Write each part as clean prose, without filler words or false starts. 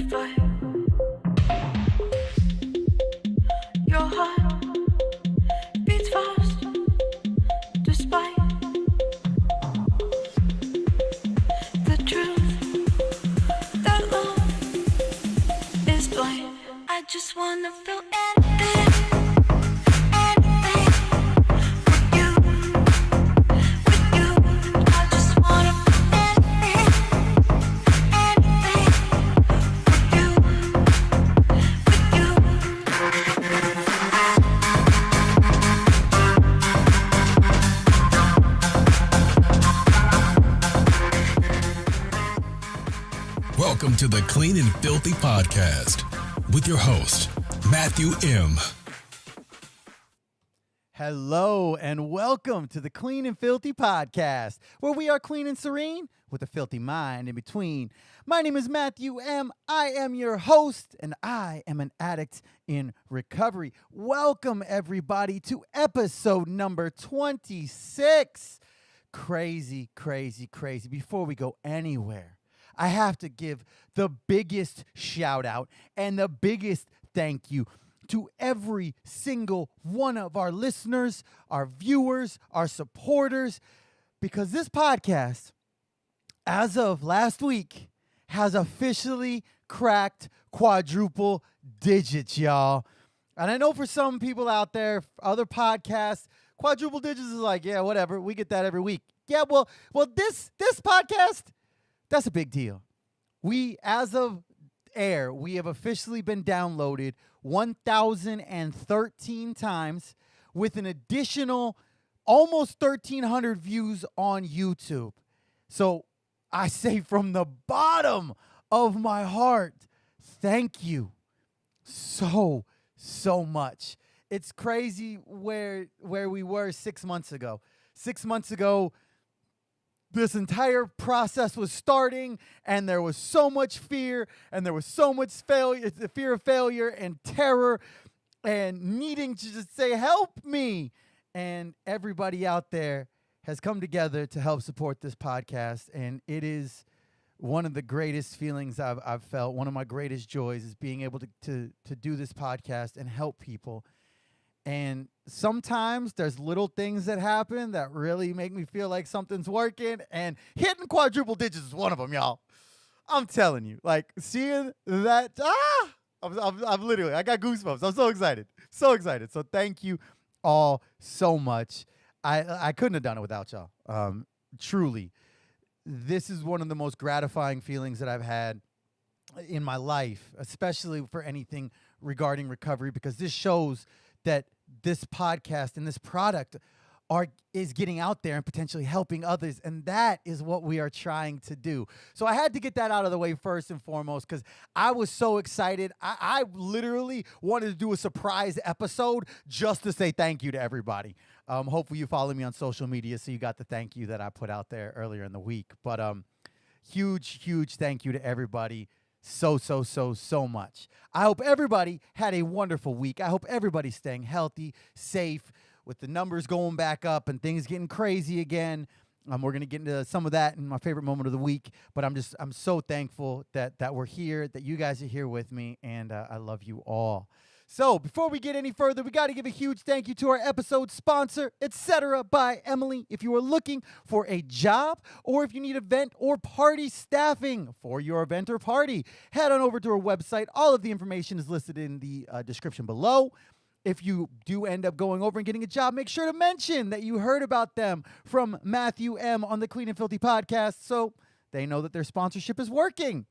fight. Your heart beats fast, despite the truth that love is blind. I just wanna feel anything. Welcome to the Clean and Filthy podcast with your host, Matthew M. Hello and welcome to the Clean and Filthy podcast, where we are clean and serene with a filthy mind in between. My name is Matthew M. I am your host, and I am an addict in recovery. Welcome, everybody, to episode number 26. Crazy. Before we go anywhere, I have to give the biggest shout out and the biggest thank you to every single one of our listeners, our viewers, our supporters, because this podcast, as of last week, has officially cracked quadruple digits, y'all. And I know for some people out there, other podcasts, quadruple digits is like, yeah, whatever. We get that every week. Yeah, well, this podcast, that's a big deal. We, as of air, we have officially been downloaded 1,013 times with an additional almost 1,300 views on YouTube. So I say from the bottom of my heart, thank you so much. It's crazy where we were 6 months ago. 6 months ago, this entire process was starting, and there was so much fear, and there was so much failure, the fear of failure and terror and needing to just say, help me. And everybody out there has come together to help support this podcast, and it is one of the greatest feelings I've felt. One of my greatest joys is being able to do this podcast and help people. And sometimes there's little things that happen that really make me feel like something's working, and hitting quadruple digits is one of them, y'all. I'm telling you, like seeing that, I'm literally, I got goosebumps. I'm so excited. So thank you all so much. I couldn't have done it without y'all. Truly, this is one of the most gratifying feelings that I've had in my life, especially for anything regarding recovery, because this shows that this podcast and this product is getting out there and potentially helping others, and that is what we are trying to do. So I had to get that out of the way first and foremost, because I was so excited. I literally wanted to do a surprise episode just to say thank you to everybody. Hopefully you follow me on social media, so you got the thank you that I put out there earlier in the week. But huge thank you to everybody. So much. I hope everybody had a wonderful week. I hope everybody's staying healthy, safe, with the numbers going back up and things getting crazy again. We're going to get into some of that in my favorite moment of the week, but I'm so thankful that we're here, that you guys are here with me, and I love you all. So before we get any further, we got to give a huge thank you to our episode sponsor, Etc. by Emily. If you are looking for a job, or if you need event or party staffing for your event or party, head on over to our website. All of the information is listed in the description below. If you do end up going over and getting a job, make sure to mention that you heard about them from Matthew M. on the Clean and Filthy podcast, so they know that their sponsorship is working.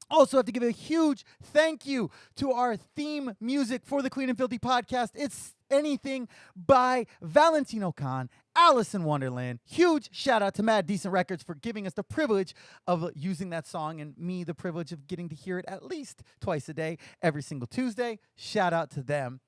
Also have to give a huge thank you to our theme music for the Clean and Filthy podcast. It's Anything by Valentino Khan, Alice in Wonderland. Huge shout out to Mad Decent Records for giving us the privilege of using that song, and me the privilege of getting to hear it at least twice a day, every single Tuesday. Shout out to them.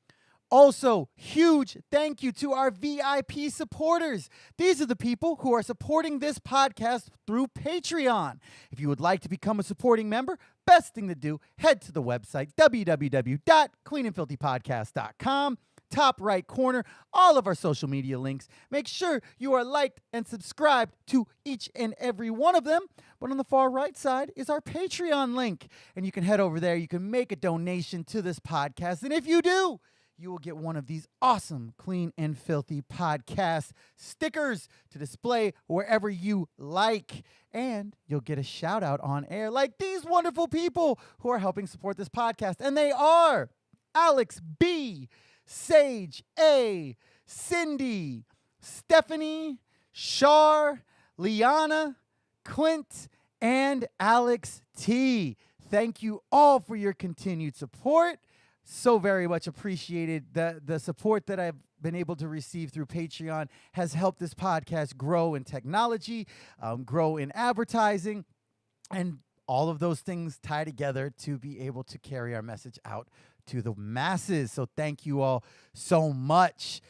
Also, huge thank you to our VIP supporters. These are the people who are supporting this podcast through Patreon. If you would like to become a supporting member, best thing to do, head to the website, www.cleanandfilthypodcast.com. top right corner, all of our social media links. Make sure you are liked and subscribed to each and every one of them. But on the far right side is our Patreon link. And you can head over there. You can make a donation to this podcast. And if you do, you will get one of these awesome Clean and Filthy podcast stickers to display wherever you like. And you'll get a shout out on air like these wonderful people who are helping support this podcast. And they are Alex B., Sage A., Cindy, Stephanie, Shar, Liana, Clint, and Alex T. Thank you all for your continued support. So very much appreciated. The support that I've been able to receive through Patreon has helped this podcast grow in technology, grow in advertising, and all of those things tie together to be able to carry our message out to the masses. So thank you all so much.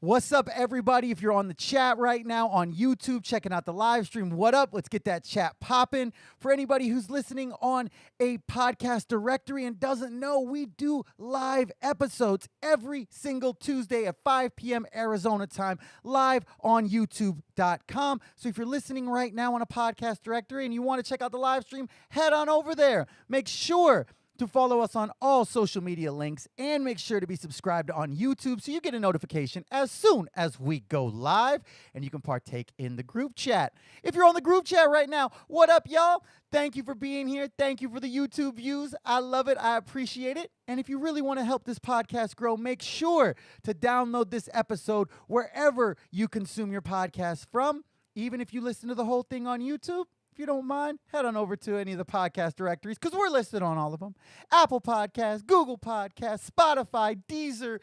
What's up, everybody? If you're on the chat right now on YouTube, checking out the live stream, what up? Let's get that chat popping. For anybody who's listening on a podcast directory and doesn't know, we do live episodes every single Tuesday at 5 p.m. Arizona time, live on YouTube.com. So if you're listening right now on a podcast directory and you want to check out the live stream, head on over there. Make sure to follow us on all social media links and make sure to be subscribed on YouTube so you get a notification as soon as we go live and you can partake in the group chat. If you're on the group chat right now, what up, y'all? Thank you for being here. Thank you for the YouTube views. I love it. I appreciate it. And if you really want to help this podcast grow, make sure to download this episode wherever you consume your podcast from. Even if you listen to the whole thing on YouTube, if you don't mind, head on over to any of the podcast directories because we're listed on all of them. Apple Podcasts, Google Podcasts, Spotify, Deezer,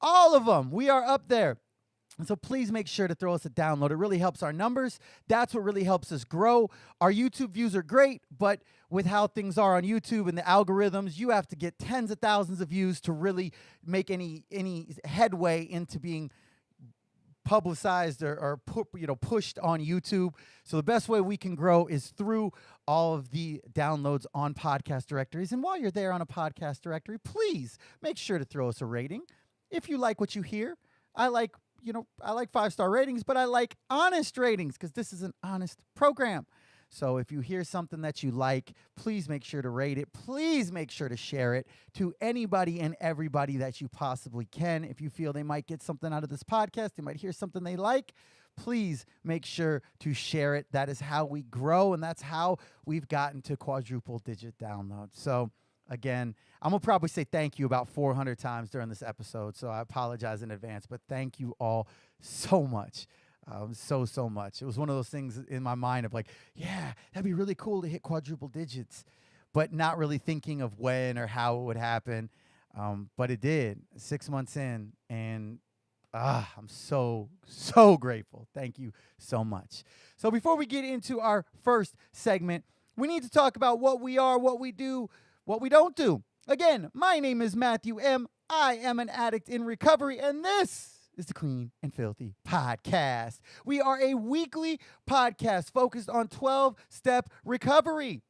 all of them. We are up there. And so please make sure to throw us a download. It really helps our numbers. That's what really helps us grow. Our YouTube views are great, but with how things are on YouTube and the algorithms, you have to get tens of thousands of views to really make any headway into being publicized or pushed on YouTube. So the best way we can grow is through all of the downloads on podcast directories. And while you're there on a podcast directory, please make sure to throw us a rating. If you like what you hear, I like 5-star ratings, but I like honest ratings because this is an honest program. So if you hear something that you like, please make sure to rate it. Please make sure to share it to anybody and everybody that you possibly can. If you feel they might get something out of this podcast, they might hear something they like, please make sure to share it. That is how we grow, and that's how we've gotten to quadruple digit downloads. So again, I'm going to probably say thank you about 400 times during this episode, so I apologize in advance, but thank you all so much. So much. It was one of those things in my mind of like, yeah, that'd be really cool to hit quadruple digits, but not really thinking of when or how it would happen. But it did 6 months in, and I'm so grateful. Thank you so much. So before we get into our first segment, we need to talk about what we are, what we do, what we don't do. Again, my name is Matthew M. I am an addict in recovery, and this is the Clean and Filthy podcast. We are a weekly podcast focused on 12-step recovery.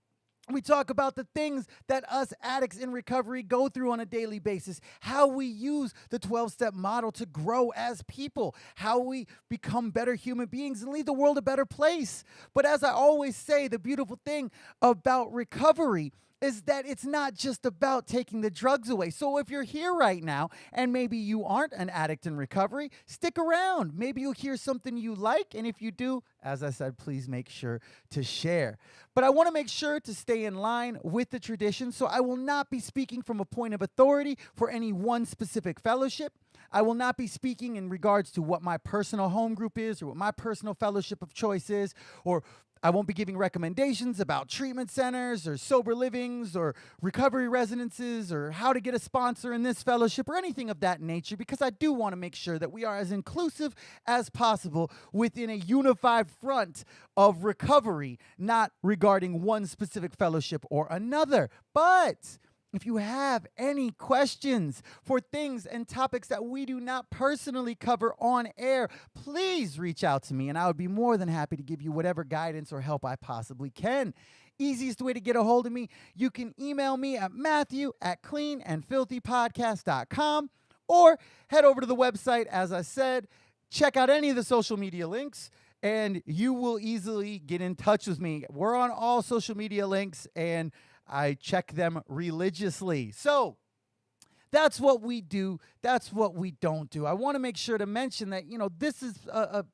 We talk about the things that us addicts in recovery go through on a daily basis, how we use the 12-step model to grow as people, how we become better human beings and leave the world a better place. But as I always say, the beautiful thing about recovery is that it's not just about taking the drugs away. So if you're here right now and maybe you aren't an addict in recovery, stick around. Maybe you'll hear something you like. And if you do, as I said, please make sure to share. But I want to make sure to stay in line with the tradition. So I will not be speaking from a point of authority for any one specific fellowship. I will not be speaking in regards to what my personal home group is or what my personal fellowship of choice is, or I won't be giving recommendations about treatment centers or sober livings or recovery residences or how to get a sponsor in this fellowship or anything of that nature, because I do want to make sure that we are as inclusive as possible within a unified front of recovery, not regarding one specific fellowship or another. But if you have any questions for things and topics that we do not personally cover on air, please reach out to me and I would be more than happy to give you whatever guidance or help I possibly can. Easiest way to get a hold of me, you can email me at matthew@cleanandfilthypodcast.com, or head over to the website, as I said, check out any of the social media links, and you will easily get in touch with me. We're on all social media links, and I check them religiously. So that's what we do. That's what we don't do. I want to make sure to mention that, this is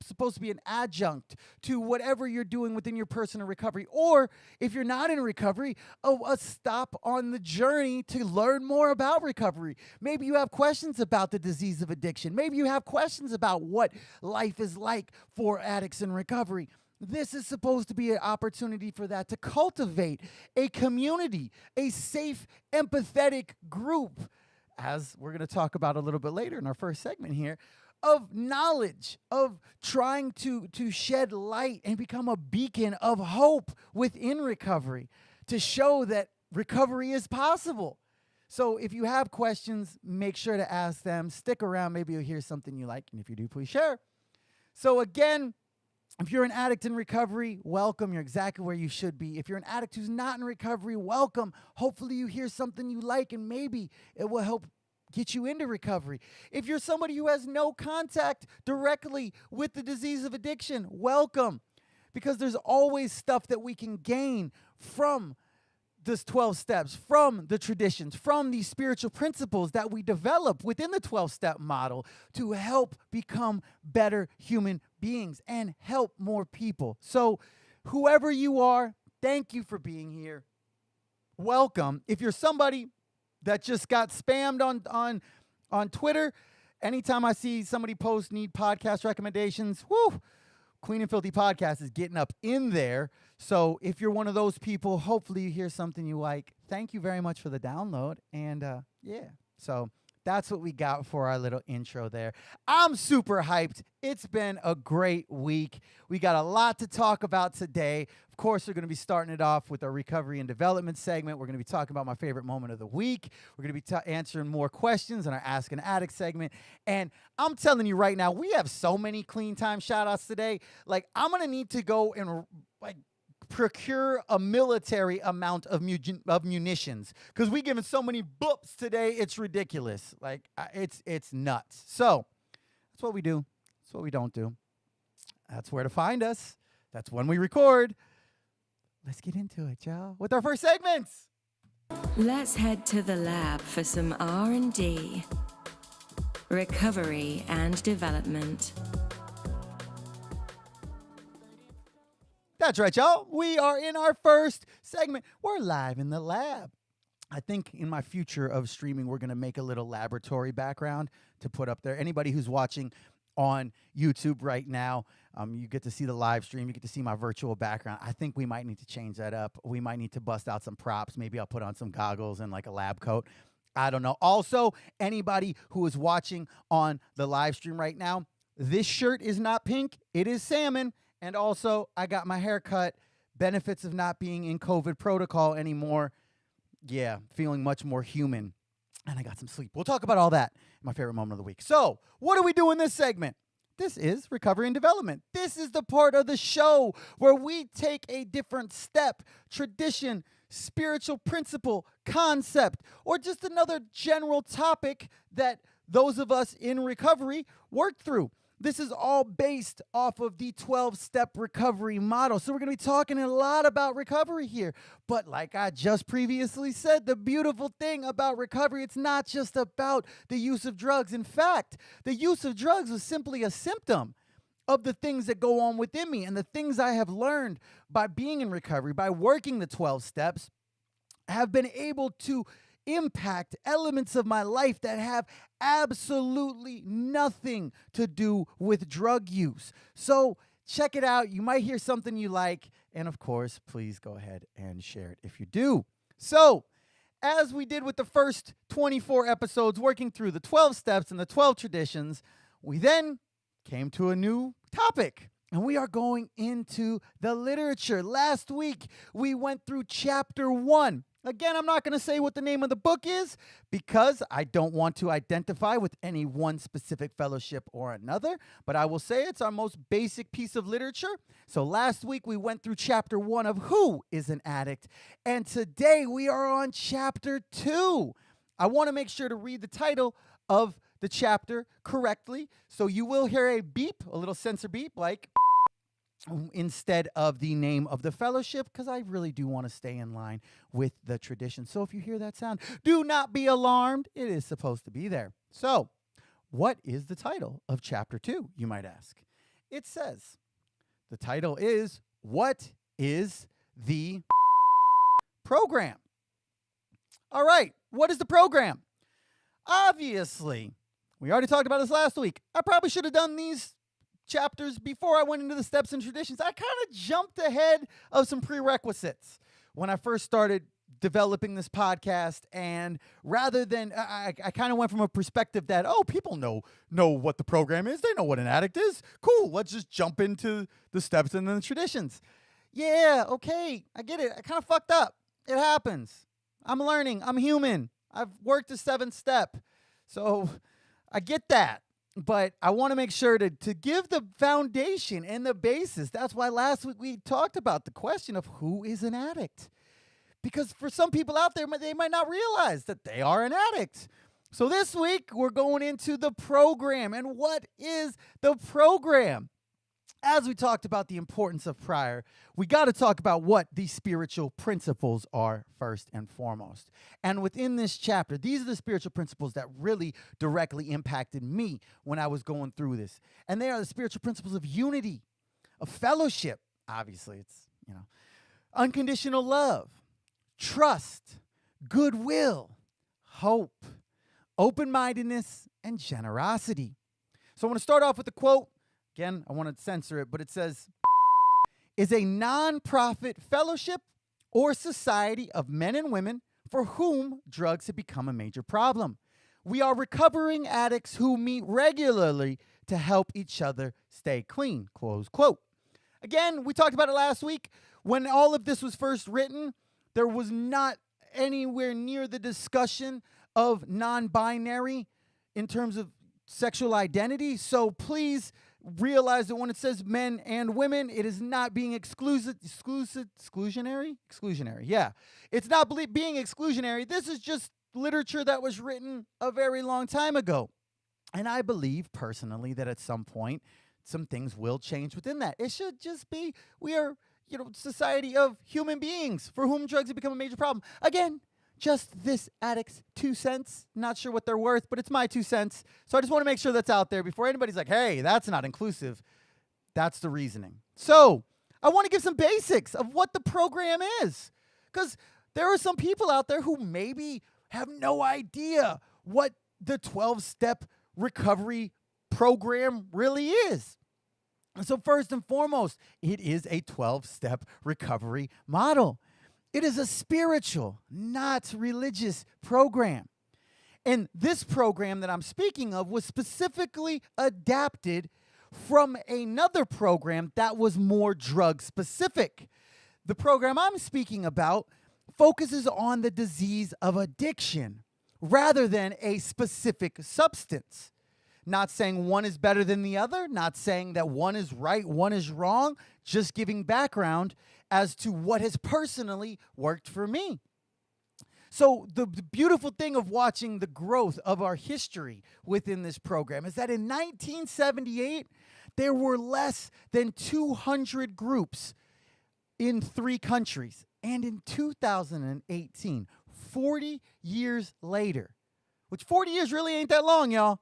supposed to be an adjunct to whatever you're doing within your personal recovery. Or if you're not in recovery, a stop on the journey to learn more about recovery. Maybe you have questions about the disease of addiction. Maybe you have questions about what life is like for addicts in recovery. This is supposed to be an opportunity for that, to cultivate a community, a safe, empathetic group, as we're going to talk about a little bit later in our first segment here, of knowledge, of trying to shed light and become a beacon of hope within recovery, to show that recovery is possible. So if you have questions, make sure to ask them. Stick around. Maybe you'll hear something you like. And if you do, please share. So again, if you're an addict in recovery, welcome. You're exactly where you should be. If you're an addict who's not in recovery, welcome. Hopefully you hear something you like, and maybe it will help get you into recovery. If you're somebody who has no contact directly with the disease of addiction, welcome. Because there's always stuff that we can gain from this 12 steps, from the traditions, from these spiritual principles that we develop within the 12-step model to help become better human beings and help more people. So whoever you are, thank you for being here. Welcome. If you're somebody that just got spammed on Twitter, anytime I see somebody post need podcast recommendations, Clean and Filthy Podcast is getting up in there. So if you're one of those people, hopefully you hear something you like. Thank you very much for the download. And so that's what we got for our little intro there. I'm super hyped. It's been a great week. We got a lot to talk about today. Of course, we're going to be starting it off with our recovery and development segment. We're going to be talking about my favorite moment of the week. We're going to be answering more questions in our Ask an Addict segment. And I'm telling you right now, we have so many clean time shout outs today. Like, I'm going to need to go and procure a military amount of munitions, because we giving so many boops today, it's ridiculous. It's nuts. So that's what we do. That's what we don't do. That's where to find us. That's when we record. Let's get into it, y'all, with our first segments. Let's head to the lab for some R&D. Recovery and development. That's right, y'all. We are in our first segment. We're live in the lab. I think in my future of streaming, we're going to make a little laboratory background to put up there. Anybody who's watching on YouTube right now, you get to see the live stream. You get to see my virtual background. I think we might need to change that up. We might need to bust out some props. Maybe I'll put on some goggles and like a lab coat. I don't know. Also, anybody who is watching on the live stream right now, this shirt is not pink. It is salmon. And also, I got my hair cut. Benefits of not being in COVID protocol anymore. Yeah, feeling much more human. And I got some sleep. We'll talk about all that in my favorite moment of the week. So, what do we do in this segment? This is recovery and development. This is the part of the show where we take a different step, tradition, spiritual principle, concept, or just another general topic that those of us in recovery work through. This is all based off of the 12-step recovery model. So we're going to be talking a lot about recovery here. But like I just previously said, the beautiful thing about recovery, it's not just about the use of drugs. In fact, the use of drugs is simply a symptom of the things that go on within me and the things I have learned by being in recovery, by working the 12 steps, have been able to impact elements of my life that have absolutely nothing to do with drug use. So check it out. You might hear something you like. And of course, please go ahead and share it if you do. So as we did with the first 24 episodes, working through the 12 steps and the 12 traditions, we then came to a new topic. And we are going into the literature. Last week, we went through chapter 1. Again, I'm not going to say what the name of the book is because I don't want to identify with any one specific fellowship or another, but I will say it's our most basic piece of literature. So last week we went through chapter 1 of Who is an Addict, and today we are on chapter 2. I want to make sure to read the title of the chapter correctly. So you will hear a beep, a little sensor beep, like instead of the name of the fellowship, because I really do want to stay in line with the tradition. So if you hear that sound, do not be alarmed. It is supposed to be there. So what is the title of chapter 2, you might ask? It says, the title is, What is the Program? All right, what is the program? Obviously, we already talked about this last week. I probably should have done these chapters before I went into the steps and traditions. I kind of jumped ahead of some prerequisites when I first started developing this podcast, and rather than I kind of went from a perspective that, oh, people know what the program is, they know what an addict is, cool, let's just jump into the steps and then the traditions. Yeah, okay, I get it. I kind of fucked up. It happens. I'm learning. I'm human. I've worked the 7th step, so I get that. But I want to make sure to give the foundation and the basis. That's why last week we talked about the question of who is an addict. Because for some people out there, they might not realize that they are an addict. So this week, we're going into the program. And what is the program? As we talked about the importance of prayer, we got to talk about what these spiritual principles are first and foremost. And within this chapter, these are the spiritual principles that really directly impacted me when I was going through this. And they are the spiritual principles of unity, of fellowship. Obviously, it's, unconditional love, trust, goodwill, hope, open-mindedness, and generosity. So I want to start off with a quote. Again, I want to censor it, but it says, is a non-profit fellowship or society of men and women for whom drugs have become a major problem. We are recovering addicts who meet regularly to help each other stay clean, close quote. Again, we talked about it last week. When all of this was first written, there was not anywhere near the discussion of non-binary in terms of sexual identity. So please realize that when it says men and women, it is not being exclusionary. Yeah. It's not being exclusionary. This is just literature that was written a very long time ago. And I believe personally that at some point, some things will change within that. It should just be, we are, society of human beings for whom drugs have become a major problem. Again, just this addict's 2 cents. Not sure what they're worth, but it's my 2 cents. So I just want to make sure that's out there before anybody's like, hey, that's not inclusive. That's the reasoning. So I want to give some basics of what the program is, because there are some people out there who maybe have no idea what the 12-step recovery program really is. So first and foremost, it is a 12-step recovery model. It is a spiritual, not religious program. And this program that I'm speaking of was specifically adapted from another program that was more drug specific. The program I'm speaking about focuses on the disease of addiction rather than a specific substance. Not saying one is better than the other, not saying that one is right, one is wrong, just giving background as to what has personally worked for me. So the beautiful thing of watching the growth of our history within this program is that in 1978, there were less than 200 groups in 3 countries. And in 2018, 40 years later, which 40 years really ain't that long, y'all,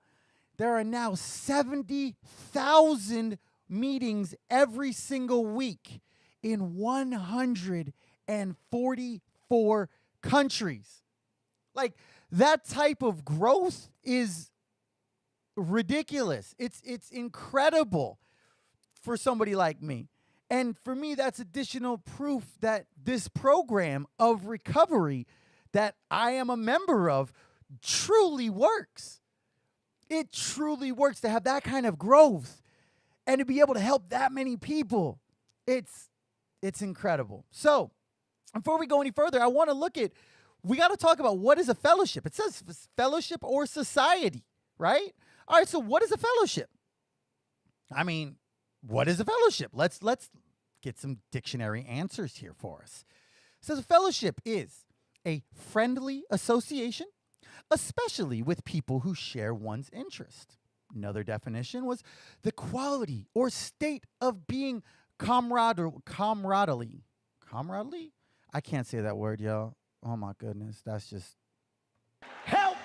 there are now 70,000 meetings every single week in 144 countries. Like, that type of growth is ridiculous. It's incredible for somebody like me. And for me, that's additional proof that this program of recovery that I am a member of truly works. It truly works to have that kind of growth and to be able to help that many people. It's incredible. So before we go any further, I want to we got to talk about what is a fellowship. It says fellowship or society, right? All right, so what is a fellowship? I mean, what is a fellowship? Let's get some dictionary answers here for us. It says a fellowship is a friendly association especially with people who share one's interest. Another definition was the quality or state of being camaraderie. Camaraderie? I can't say that word, y'all. Oh my goodness, that's just Help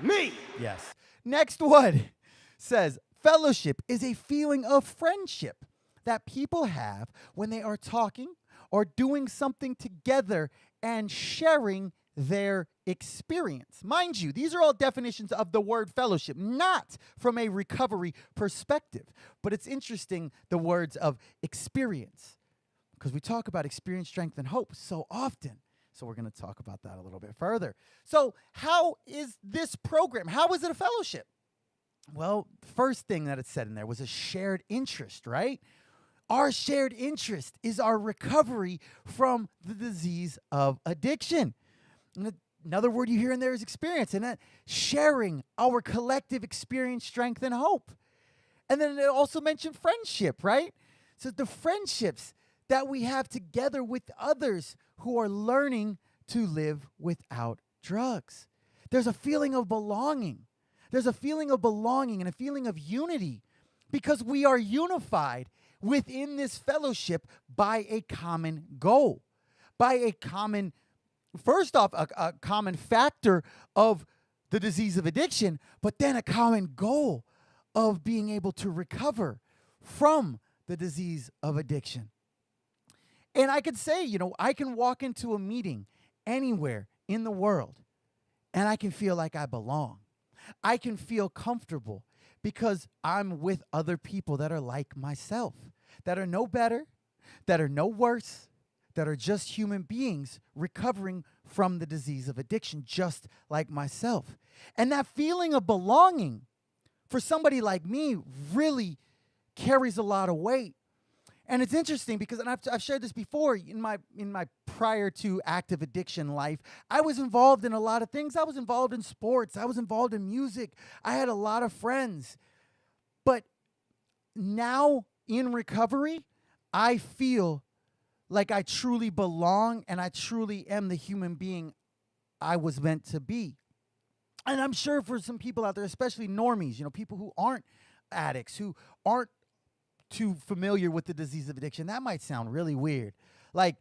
me. yes. Next one says fellowship is a feeling of friendship that people have when they are talking or doing something together and sharing their experience. Mind you, these are all definitions of the word fellowship, not from a recovery perspective. But it's interesting, the words of experience, because we talk about experience, strength, and hope so often. So we're going to talk about that a little bit further. So how is this program? How is it a fellowship? Well, the first thing that it said in there was a shared interest, right? Our shared interest is our recovery from the disease of addiction. And another word you hear in there is experience, and that sharing our collective experience, strength, and hope. And then it also mentioned friendship, right? So the friendships that we have together with others who are learning to live without drugs. There's a feeling of belonging. There's a feeling of belonging and a feeling of unity because we are unified within this fellowship by a common goal, by a common, first off, a common factor of the disease of addiction, but then a common goal of being able to recover from the disease of addiction. And I could say, I can walk into a meeting anywhere in the world and I can feel like I belong. I can feel comfortable because I'm with other people that are like myself, that are no better, that are no worse, that are just human beings recovering from the disease of addiction, just like myself. And that feeling of belonging for somebody like me really carries a lot of weight. And it's interesting because, and I've shared this before, in my prior to active addiction life, I was involved in a lot of things. I was involved in sports. I was involved in music. I had a lot of friends. But now in recovery, I feel like I truly belong and I truly am the human being I was meant to be. And I'm sure for some people out there, especially normies, people who aren't addicts, who aren't too familiar with the disease of addiction, that might sound really weird. Like,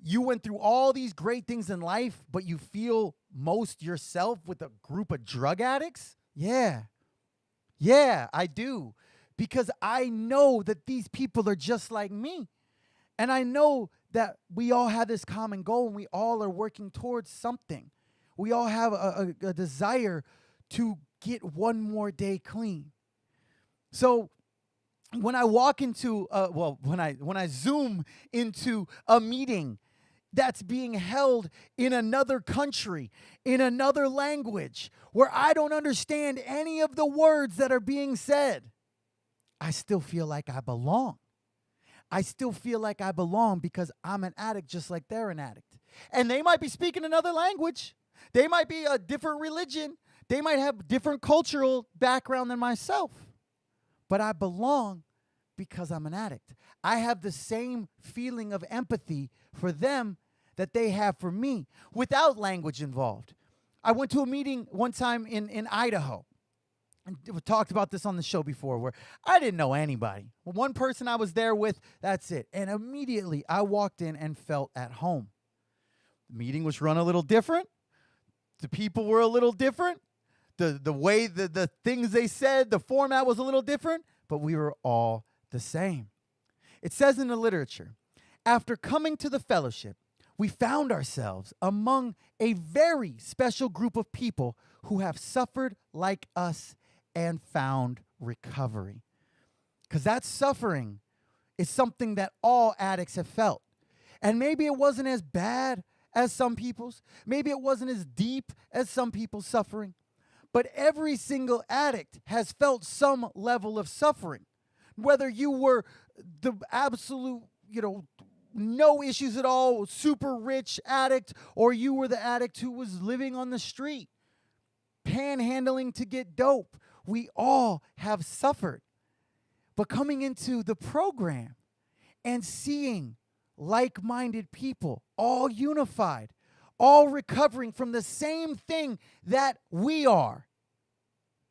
you went through all these great things in life, but you feel most yourself with a group of drug addicts? Yeah, I do. Because I know that these people are just like me. And I know that we all have this common goal and we all are working towards something. We all have a desire to get one more day clean. So when I walk into, when I zoom into a meeting that's being held in another country, in another language, where I don't understand any of the words that are being said, I still feel like I belong. I still feel like I belong because I'm an addict just like they're an addict. And they might be speaking another language. They might be a different religion. They might have different cultural background than myself. But I belong because I'm an addict. I have the same feeling of empathy for them that they have for me without language involved. I went to a meeting one time in Idaho. And we talked about this on the show before where I didn't know anybody. One person I was there with, that's it. And immediately I walked in and felt at home. The meeting was run a little different. The people were a little different. The way the things they said, the format was a little different, but we were all the same. It says in the literature, after coming to the fellowship, we found ourselves among a very special group of people who have suffered like us and found recovery. Because that suffering is something that all addicts have felt. And maybe it wasn't as bad as some people's. Maybe it wasn't as deep as some people's suffering. But every single addict has felt some level of suffering. Whether you were the absolute, no issues at all, super rich addict, or you were the addict who was living on the street, panhandling to get dope. We all have suffered. But coming into the program and seeing like-minded people, all unified, all recovering from the same thing that we are.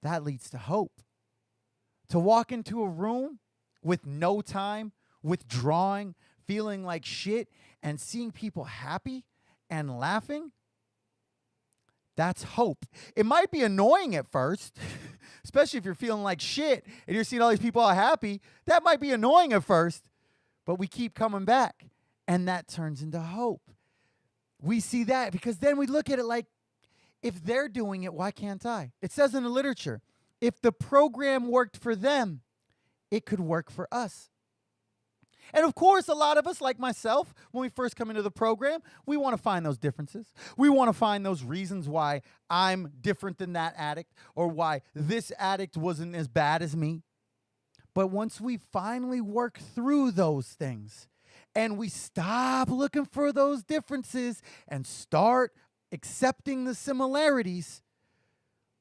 That leads to hope. To walk into a room with no time, withdrawing, feeling like shit, and seeing people happy and laughing, that's hope. It might be annoying at first, especially if you're feeling like shit and you're seeing all these people all happy. That might be annoying at first, but we keep coming back, and that turns into hope. We see that because then we look at it like, if they're doing it, why can't I? It says in the literature, if the program worked for them, it could work for us. And of course, a lot of us, like myself, when we first come into the program, we want to find those differences. We want to find those reasons why I'm different than that addict, or why this addict wasn't as bad as me. But once we finally work through those things and we stop looking for those differences and start accepting the similarities,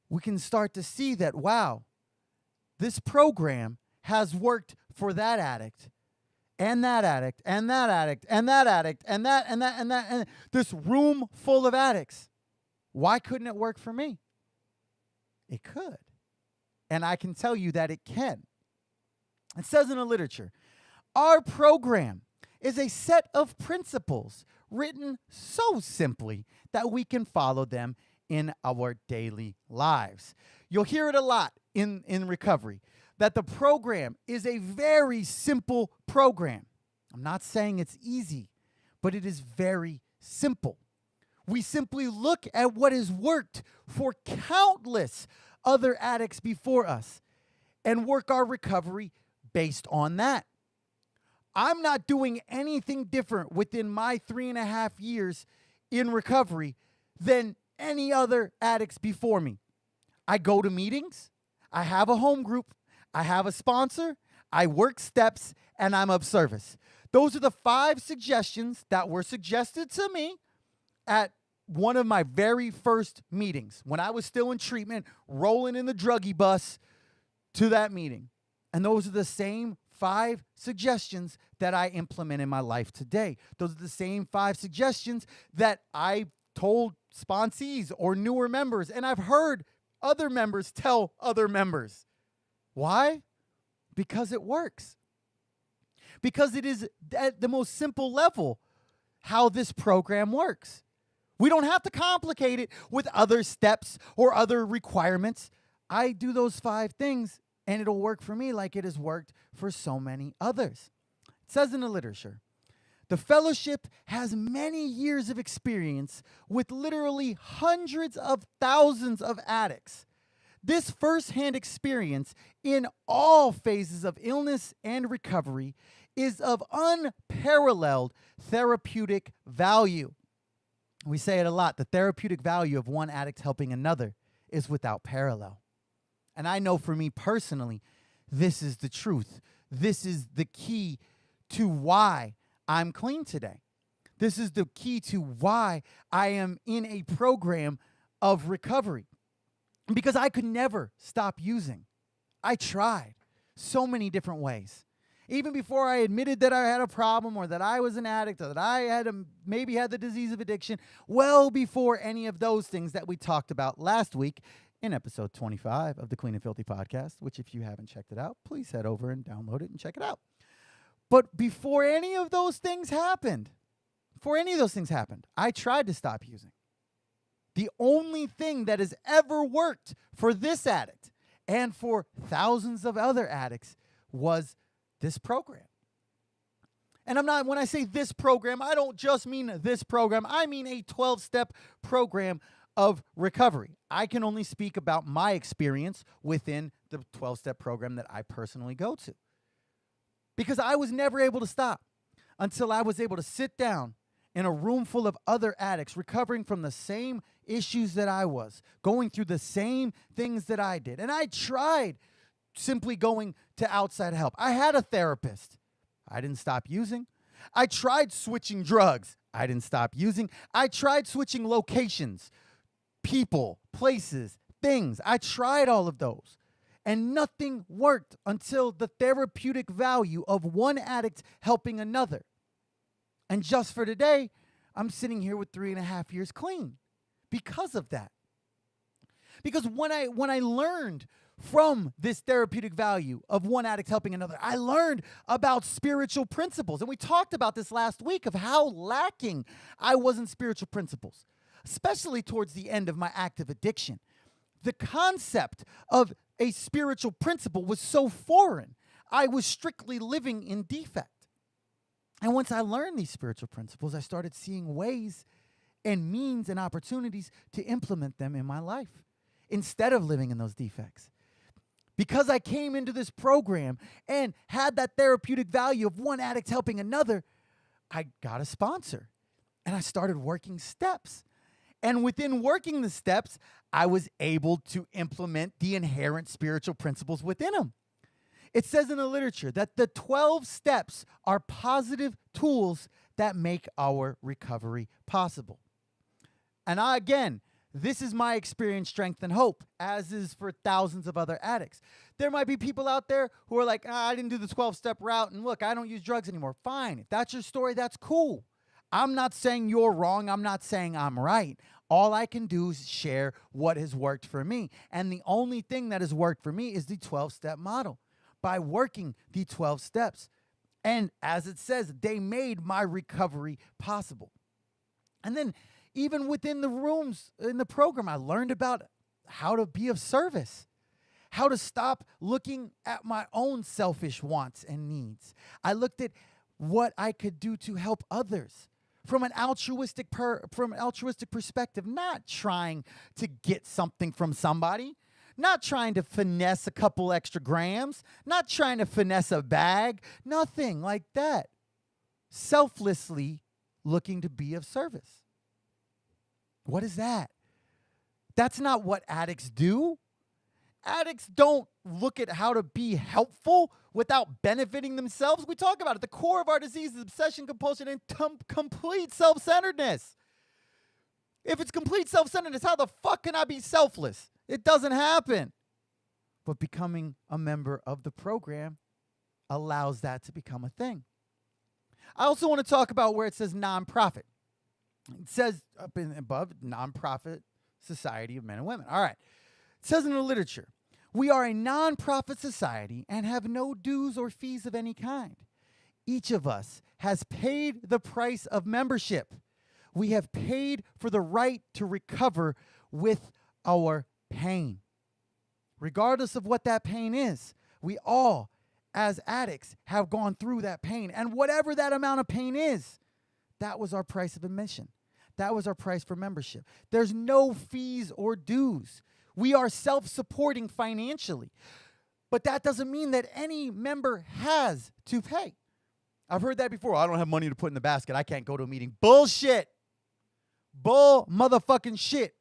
we can start to see that, wow, this program has worked for that addict, and that addict, and that addict, and that addict, and that, and this room full of addicts. Why couldn't it work for me? It could. And I can tell you that it can. It says in the literature, our program is a set of principles written so simply that we can follow them in our daily lives. You'll hear it a lot in recovery, that the program is a very simple program. I'm not saying it's easy, but it is very simple. We simply look at what has worked for countless other addicts before us and work our recovery based on that. I'm not doing anything different within my 3.5 years in recovery than any other addicts before me. I go to meetings, I have a home group, I have a sponsor, I work steps, and I'm of service. Those are the 5 suggestions that were suggested to me at one of my very first meetings when I was still in treatment, rolling in the druggie bus to that meeting. And those are the same 5 suggestions that I implement in my life today. Those are the same 5 suggestions that I told sponsees or newer members, and I've heard other members tell other members. Why? Because it works. Because it is at the most simple level how this program works. We don't have to complicate it with other steps or other requirements. I do those 5 things, and it'll work for me like it has worked for so many others. It says in the literature, the fellowship has many years of experience with literally hundreds of thousands of addicts. This firsthand experience in all phases of illness and recovery is of unparalleled therapeutic value. We say it a lot. The therapeutic value of one addict helping another is without parallel. And I know for me personally, this is the truth. This is the key to why I'm clean today. This is the key to why I am in a program of recovery. Because I could never stop using. I tried so many different ways. Even before I admitted that I had a problem or that I was an addict or that I had maybe had the disease of addiction, well before any of those things that we talked about last week in episode 25 of the Clean and Filthy podcast, which if you haven't checked it out, please head over and download it and check it out. But before any of those things happened, I tried to stop using. The only thing that has ever worked for this addict and for thousands of other addicts was this program. And when I say this program, I don't just mean this program. I mean a 12-step program of recovery. I can only speak about my experience within the 12-step program that I personally go to. Because I was never able to stop until I was able to sit down in a room full of other addicts recovering from the same issues that I was, going through the same things that I did. And I tried simply going to outside help. I had a therapist. I didn't stop using. I tried switching drugs. I didn't stop using. I tried switching locations, people, places, things. I tried all of those. And nothing worked until the therapeutic value of one addict helping another. And just for today, I'm sitting here with 3.5 years clean because of that. Because when I learned from this therapeutic value of one addict helping another, I learned about spiritual principles. And we talked about this last week of how lacking I was in spiritual principles, especially towards the end of my active addiction. The concept of a spiritual principle was so foreign. I was strictly living in defect. And once I learned these spiritual principles, I started seeing ways and means and opportunities to implement them in my life instead of living in those defects. Because I came into this program and had that therapeutic value of one addict helping another, I got a sponsor and I started working steps. And within working the steps, I was able to implement the inherent spiritual principles within them. It says in the literature that the 12 steps are positive tools that make our recovery possible. And again, this is my experience, strength, and hope, as is for thousands of other addicts. There might be people out there who are like, I didn't do the 12-step route, and look, I don't use drugs anymore. Fine. If that's your story, that's cool. I'm not saying you're wrong. I'm not saying I'm right. All I can do is share what has worked for me. And the only thing that has worked for me is the 12-step model. By working the 12 steps. And as it says, they made my recovery possible. And then even within the rooms in the program, I learned about how to be of service, how to stop looking at my own selfish wants and needs. I looked at what I could do to help others from an altruistic perspective, not trying to get something from somebody. Not trying to finesse a couple extra grams, not trying to finesse a bag, nothing like that. Selflessly looking to be of service. What is that? That's not what addicts do. Addicts don't look at how to be helpful without benefiting themselves. We talk about it. The core of our disease is obsession, compulsion, and complete self-centeredness. If it's complete self-centeredness, how the fuck can I be selfless? It doesn't happen. But becoming a member of the program allows that to become a thing. I also want to talk about where it says nonprofit. It says up in above, nonprofit society of men and women. All right. It says in the literature, we are a nonprofit society and have no dues or fees of any kind. Each of us has paid the price of membership. We have paid for the right to recover with our pain. Regardless of what that pain is, we all, as addicts, have gone through that pain. And whatever that amount of pain is, that was our price of admission. That was our price for membership. There's no fees or dues. We are self-supporting financially. But that doesn't mean that any member has to pay. I've heard that before. I don't have money to put in the basket. I can't go to a meeting. Bullshit. Bull motherfucking shit.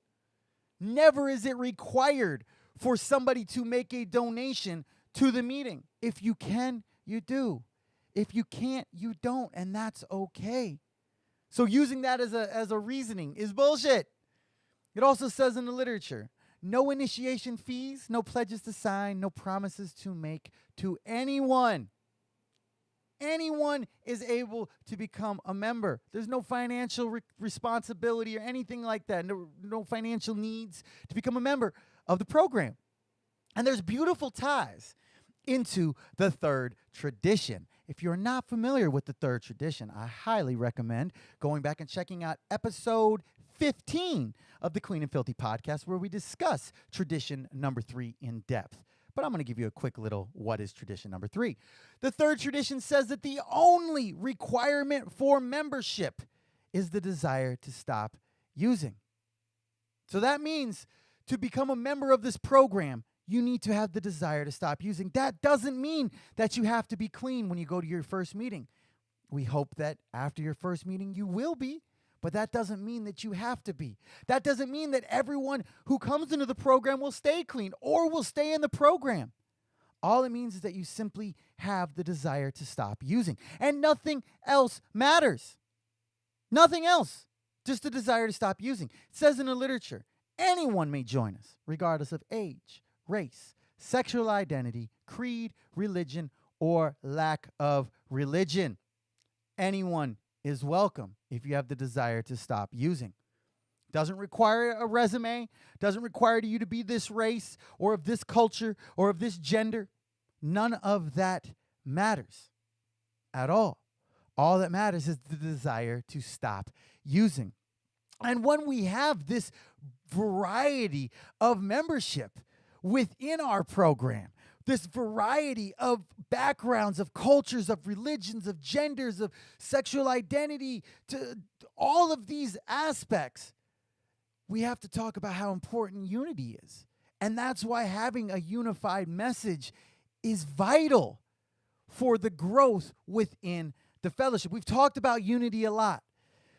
Never is it required for somebody to make a donation to the meeting. If you can, you do. If you can't, you don't, and that's okay. So using that as a reasoning is bullshit. It also says in the literature, no initiation fees, no pledges to sign, no promises to make to anyone. Anyone is able to become a member. There's no financial responsibility or anything like that. No financial needs to become a member of the program. And there's beautiful ties into the third tradition. If you're not familiar with the third tradition, I highly recommend going back and checking out episode 15 of the Clean and Filthy podcast, where we discuss tradition number 3 in depth. But I'm going to give you a quick little what is tradition number 3. The third tradition says that the only requirement for membership is the desire to stop using. So that means to become a member of this program, you need to have the desire to stop using. That doesn't mean that you have to be clean when you go to your first meeting. We hope that after your first meeting you will be, but that doesn't mean that you have to be. That doesn't mean that everyone who comes into the program will stay clean or will stay in the program. All it means is that you simply have the desire to stop using. And nothing else matters. Nothing else. Just the desire to stop using. It says in the literature, anyone may join us, regardless of age, race, sexual identity, creed, religion, or lack of religion. Anyone is welcome if you have the desire to stop using. Doesn't require a resume, doesn't require you to be this race or of this culture or of this gender. None of that matters at all. All that matters is the desire to stop using. And when we have this variety of membership within our program, this variety of backgrounds, of cultures, of religions, of genders, of sexual identity, to all of these aspects, we have to talk about how important unity is. And that's why having a unified message is vital for the growth within the fellowship. We've talked about unity a lot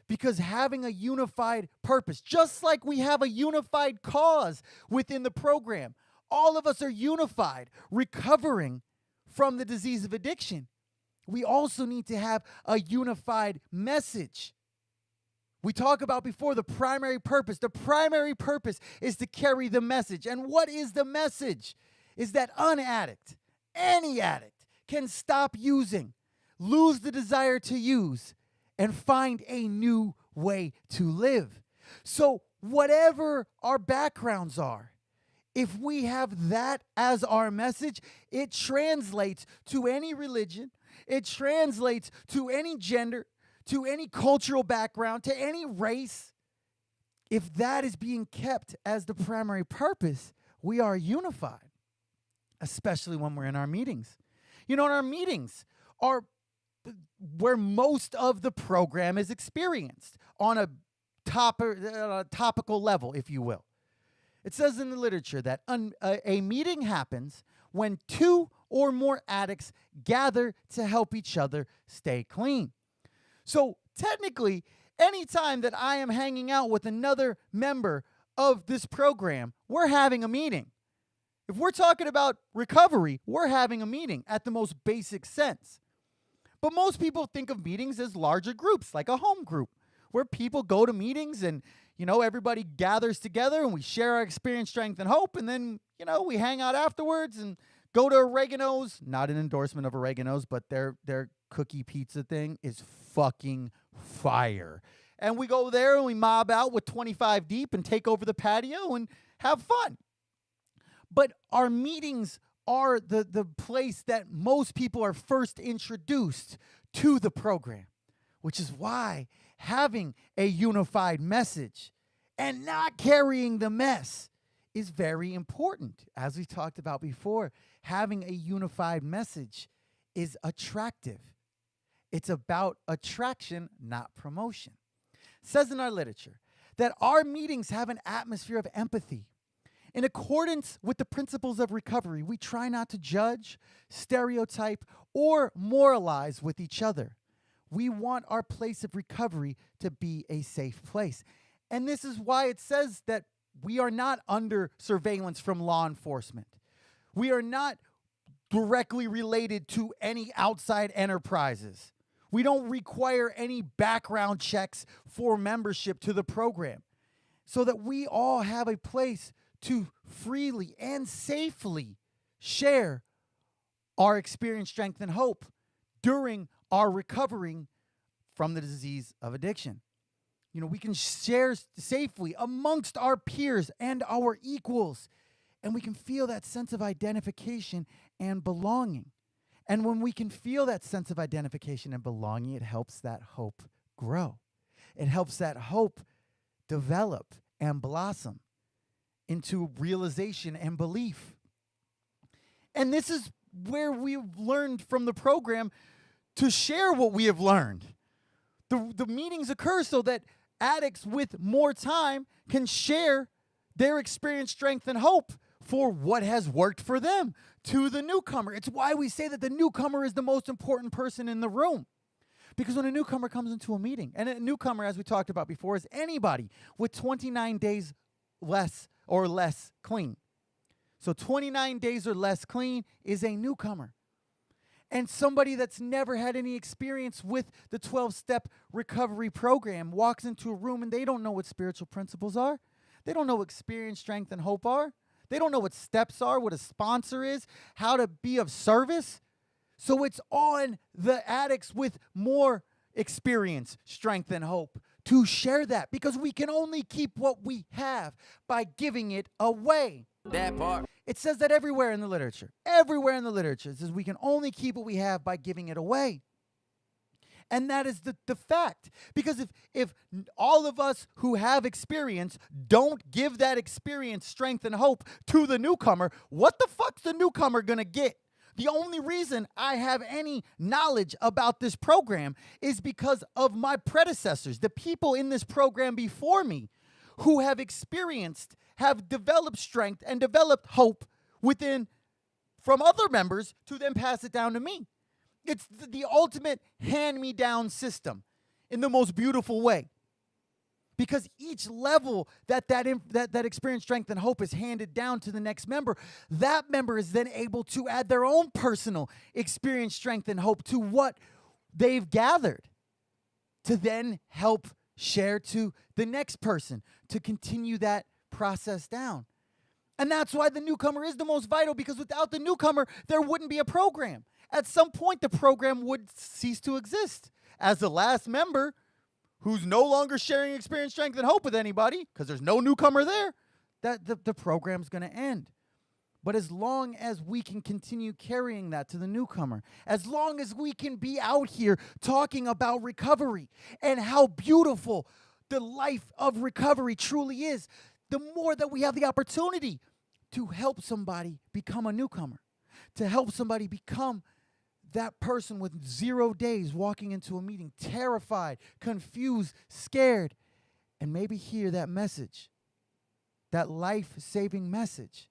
because having a unified purpose, just like we have a unified cause within the program, all of us are unified, recovering from the disease of addiction. We also need to have a unified message. We talk about before the primary purpose. The primary purpose is to carry the message. And what is the message? Is that an addict, any addict, can stop using, lose the desire to use, and find a new way to live. So whatever our backgrounds are, if we have that as our message, it translates to any religion, it translates to any gender, to any cultural background, to any race. If that is being kept as the primary purpose, we are unified, especially when we're in our meetings. In our meetings are where most of the program is experienced on a topical level, if you will. It says in the literature that a meeting happens when 2 or more addicts gather to help each other stay clean. So technically, anytime that I am hanging out with another member of this program, we're having a meeting. If we're talking about recovery, we're having a meeting at the most basic sense. But most people think of meetings as larger groups, like a home group, where people go to meetings and, everybody gathers together and we share our experience, strength, and hope. And then, we hang out afterwards and go to Oregano's. Not an endorsement of Oregano's, but their cookie pizza thing is fucking fire. And we go there and we mob out with 25 deep and take over the patio and have fun. But our meetings are the place that most people are first introduced to the program, which is why having a unified message and not carrying the mess is very important. As we talked about before, having a unified message is attractive. It's about attraction, not promotion. It says in our literature that our meetings have an atmosphere of empathy. In accordance with the principles of recovery, we try not to judge, stereotype, or moralize with each other. We want our place of recovery to be a safe place. And this is why it says that we are not under surveillance from law enforcement. We are not directly related to any outside enterprises. We don't require any background checks for membership to the program, so that we all have a place to freely and safely share our experience, strength, and hope during our recovering from the disease of addiction. We can share safely amongst our peers and our equals, and we can feel that sense of identification and belonging. And when we can feel that sense of identification and belonging, it helps that hope grow. It helps that hope develop and blossom into realization and belief. And this is where we've learned from the program to share what we have learned. The meetings occur so that addicts with more time can share their experience, strength, and hope for what has worked for them to the newcomer. It's why we say that the newcomer is the most important person in the room. Because when a newcomer comes into a meeting, and a newcomer, as we talked about before, is anybody with 29 days less clean. So 29 days or less clean is a newcomer. And somebody that's never had any experience with the 12-step recovery program walks into a room and they don't know what spiritual principles are. They don't know what experience, strength, and hope are. They don't know what steps are, what a sponsor is, how to be of service. So it's on the addicts with more experience, strength, and hope, to share that, because we can only keep what we have by giving it away. That part. It says that everywhere in the literature. Everywhere in the literature. It says we can only keep what we have by giving it away. And that is the fact. Because if all of us who have experience don't give that experience, strength, and hope to the newcomer, what the fuck's the newcomer gonna get? The only reason I have any knowledge about this program is because of my predecessors, the people in this program before me who have experienced, have developed strength and developed hope within from other members to then pass it down to me. It's the ultimate hand-me-down system in the most beautiful way. Because each level that experience, strength, and hope is handed down to the next member, that member is then able to add their own personal experience, strength, and hope to what they've gathered to then help share to the next person to continue that process down. And that's why the newcomer is the most vital, because without the newcomer, there wouldn't be a program. At some point, the program would cease to exist. As the last member who's no longer sharing experience, strength, and hope with anybody, because there's no newcomer there, that the program's going to end. But as long as we can continue carrying that to the newcomer, as long as we can be out here talking about recovery and how beautiful the life of recovery truly is, the more that we have the opportunity to help somebody become a newcomer, to help somebody become that person with 0 days walking into a meeting, terrified, confused, scared, and maybe hear that message, that life-saving message,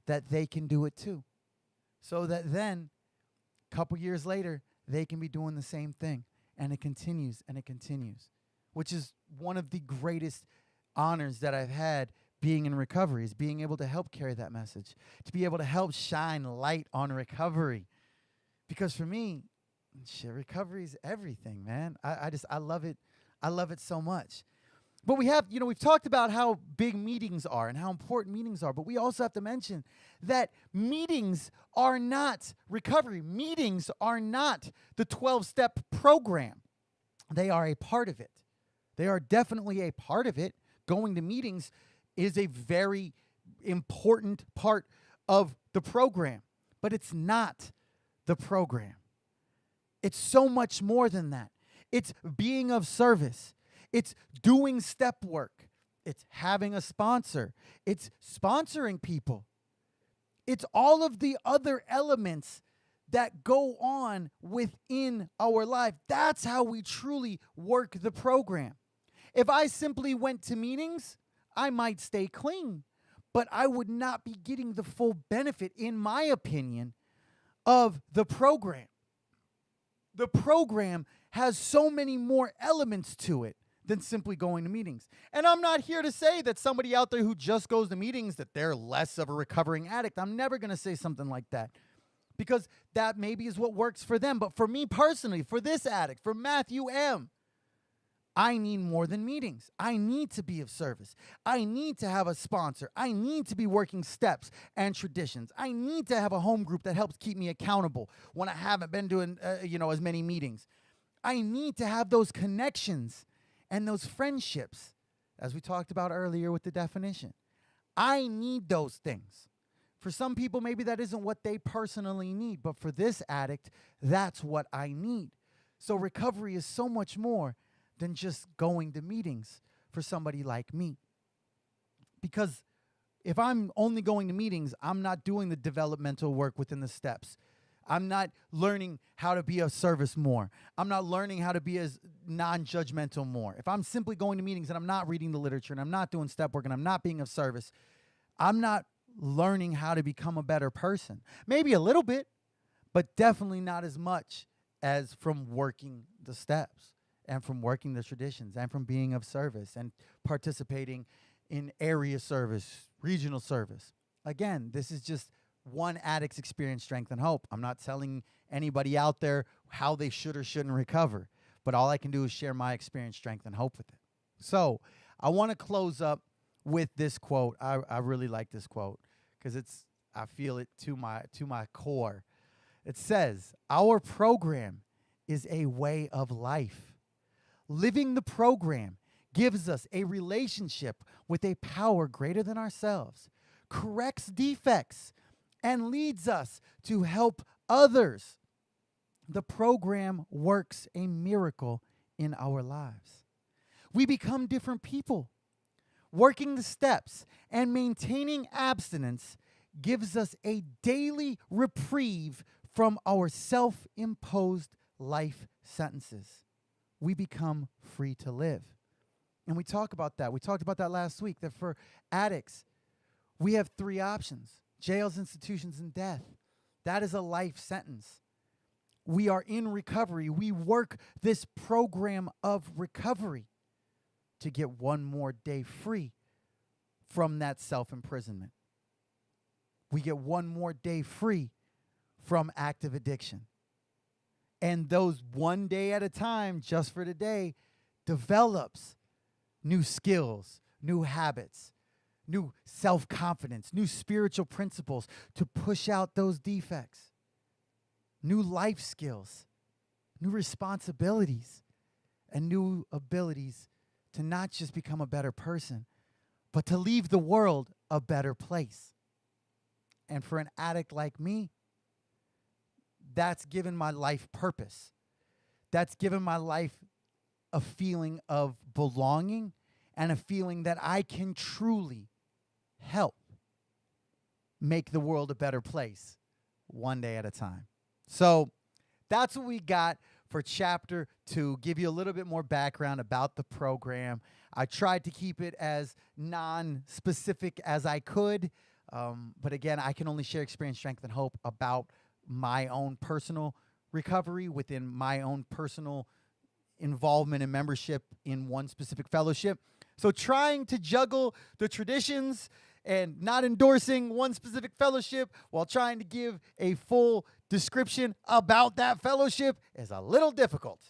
that they can do it too. So that then, a couple years later, they can be doing the same thing. And it continues, which is one of the greatest honors that I've had being in recovery, is being able to help carry that message, to be able to help shine light on recovery. Because for me, recovery is everything, man. I love it. I love it so much. But we've talked about how big meetings are and how important meetings are, but we also have to mention that meetings are not recovery. Meetings are not the 12-step program. They are a part of it. They are definitely a part of it. Going to meetings is a very important part of the program, but it's not the program. It's so much more than that. It's being of service. It's doing step work. It's having a sponsor. It's sponsoring people. It's all of the other elements that go on within our life. That's how we truly work the program. If I simply went to meetings, I might stay clean, but I would not be getting the full benefit, in my opinion, of the program. The program has so many more elements to it than simply going to meetings. And I'm not here to say that somebody out there who just goes to meetings, that they're less of a recovering addict. I'm never going to say something like that, because that maybe is what works for them. But for me personally, for this addict, for Matthew M., I need more than meetings. I need to be of service. I need to have a sponsor. I need to be working steps and traditions. I need to have a home group that helps keep me accountable when I haven't been doing as many meetings. I need to have those connections and those friendships, as we talked about earlier with the definition. I need those things. For some people, maybe that isn't what they personally need, but for this addict, that's what I need. So recovery is so much more than just going to meetings for somebody like me. Because if I'm only going to meetings, I'm not doing the developmental work within the steps. I'm not learning how to be of service more. I'm not learning how to be as non-judgmental more. If I'm simply going to meetings and I'm not reading the literature and I'm not doing step work and I'm not being of service, I'm not learning how to become a better person. Maybe a little bit, but definitely not as much as from working the steps and from working the traditions and from being of service and participating in area service, regional service. Again, this is just one addict's experience, strength, and hope. I'm not telling anybody out there how they should or shouldn't recover, but all I can do is share my experience, strength, and hope with it. So I want to close up with this quote. I really like this quote because I feel it to my core. It says, "Our program is a way of life. Living the program gives us a relationship with a power greater than ourselves, corrects defects, and leads us to help others. The program works a miracle in our lives. We become different people. Working the steps and maintaining abstinence gives us a daily reprieve from our self-imposed life sentences. We become free to live. And we talk about that. We talked about that last week, that for addicts, we have 3 options: jails, institutions, and death. That is a life sentence. We are in recovery. We work this program of recovery to get one more day free from that self-imprisonment. We get one more day free from active addiction. And those one day at a time, just for today, develops new skills, new habits, new self-confidence, new spiritual principles to push out those defects, new life skills, new responsibilities, and new abilities to not just become a better person, but to leave the world a better place. And for an addict like me, that's given my life purpose. That's given my life a feeling of belonging and a feeling that I can truly help make the world a better place one day at a time. So that's what we got for Chapter 2. Give you a little bit more background about the program. I tried to keep it as non-specific as I could. But again, I can only share experience, strength, and hope about my own personal recovery within my own personal involvement and membership in one specific fellowship. So trying to juggle the traditions and not endorsing one specific fellowship while trying to give a full description about that fellowship is a little difficult.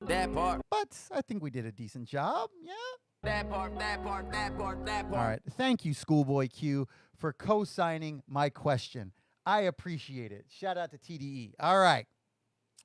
That part. But I think we did a decent job, yeah? That part. All right. Thank you, Schoolboy Q, for co-signing my question. I appreciate it. Shout out to TDE. All right.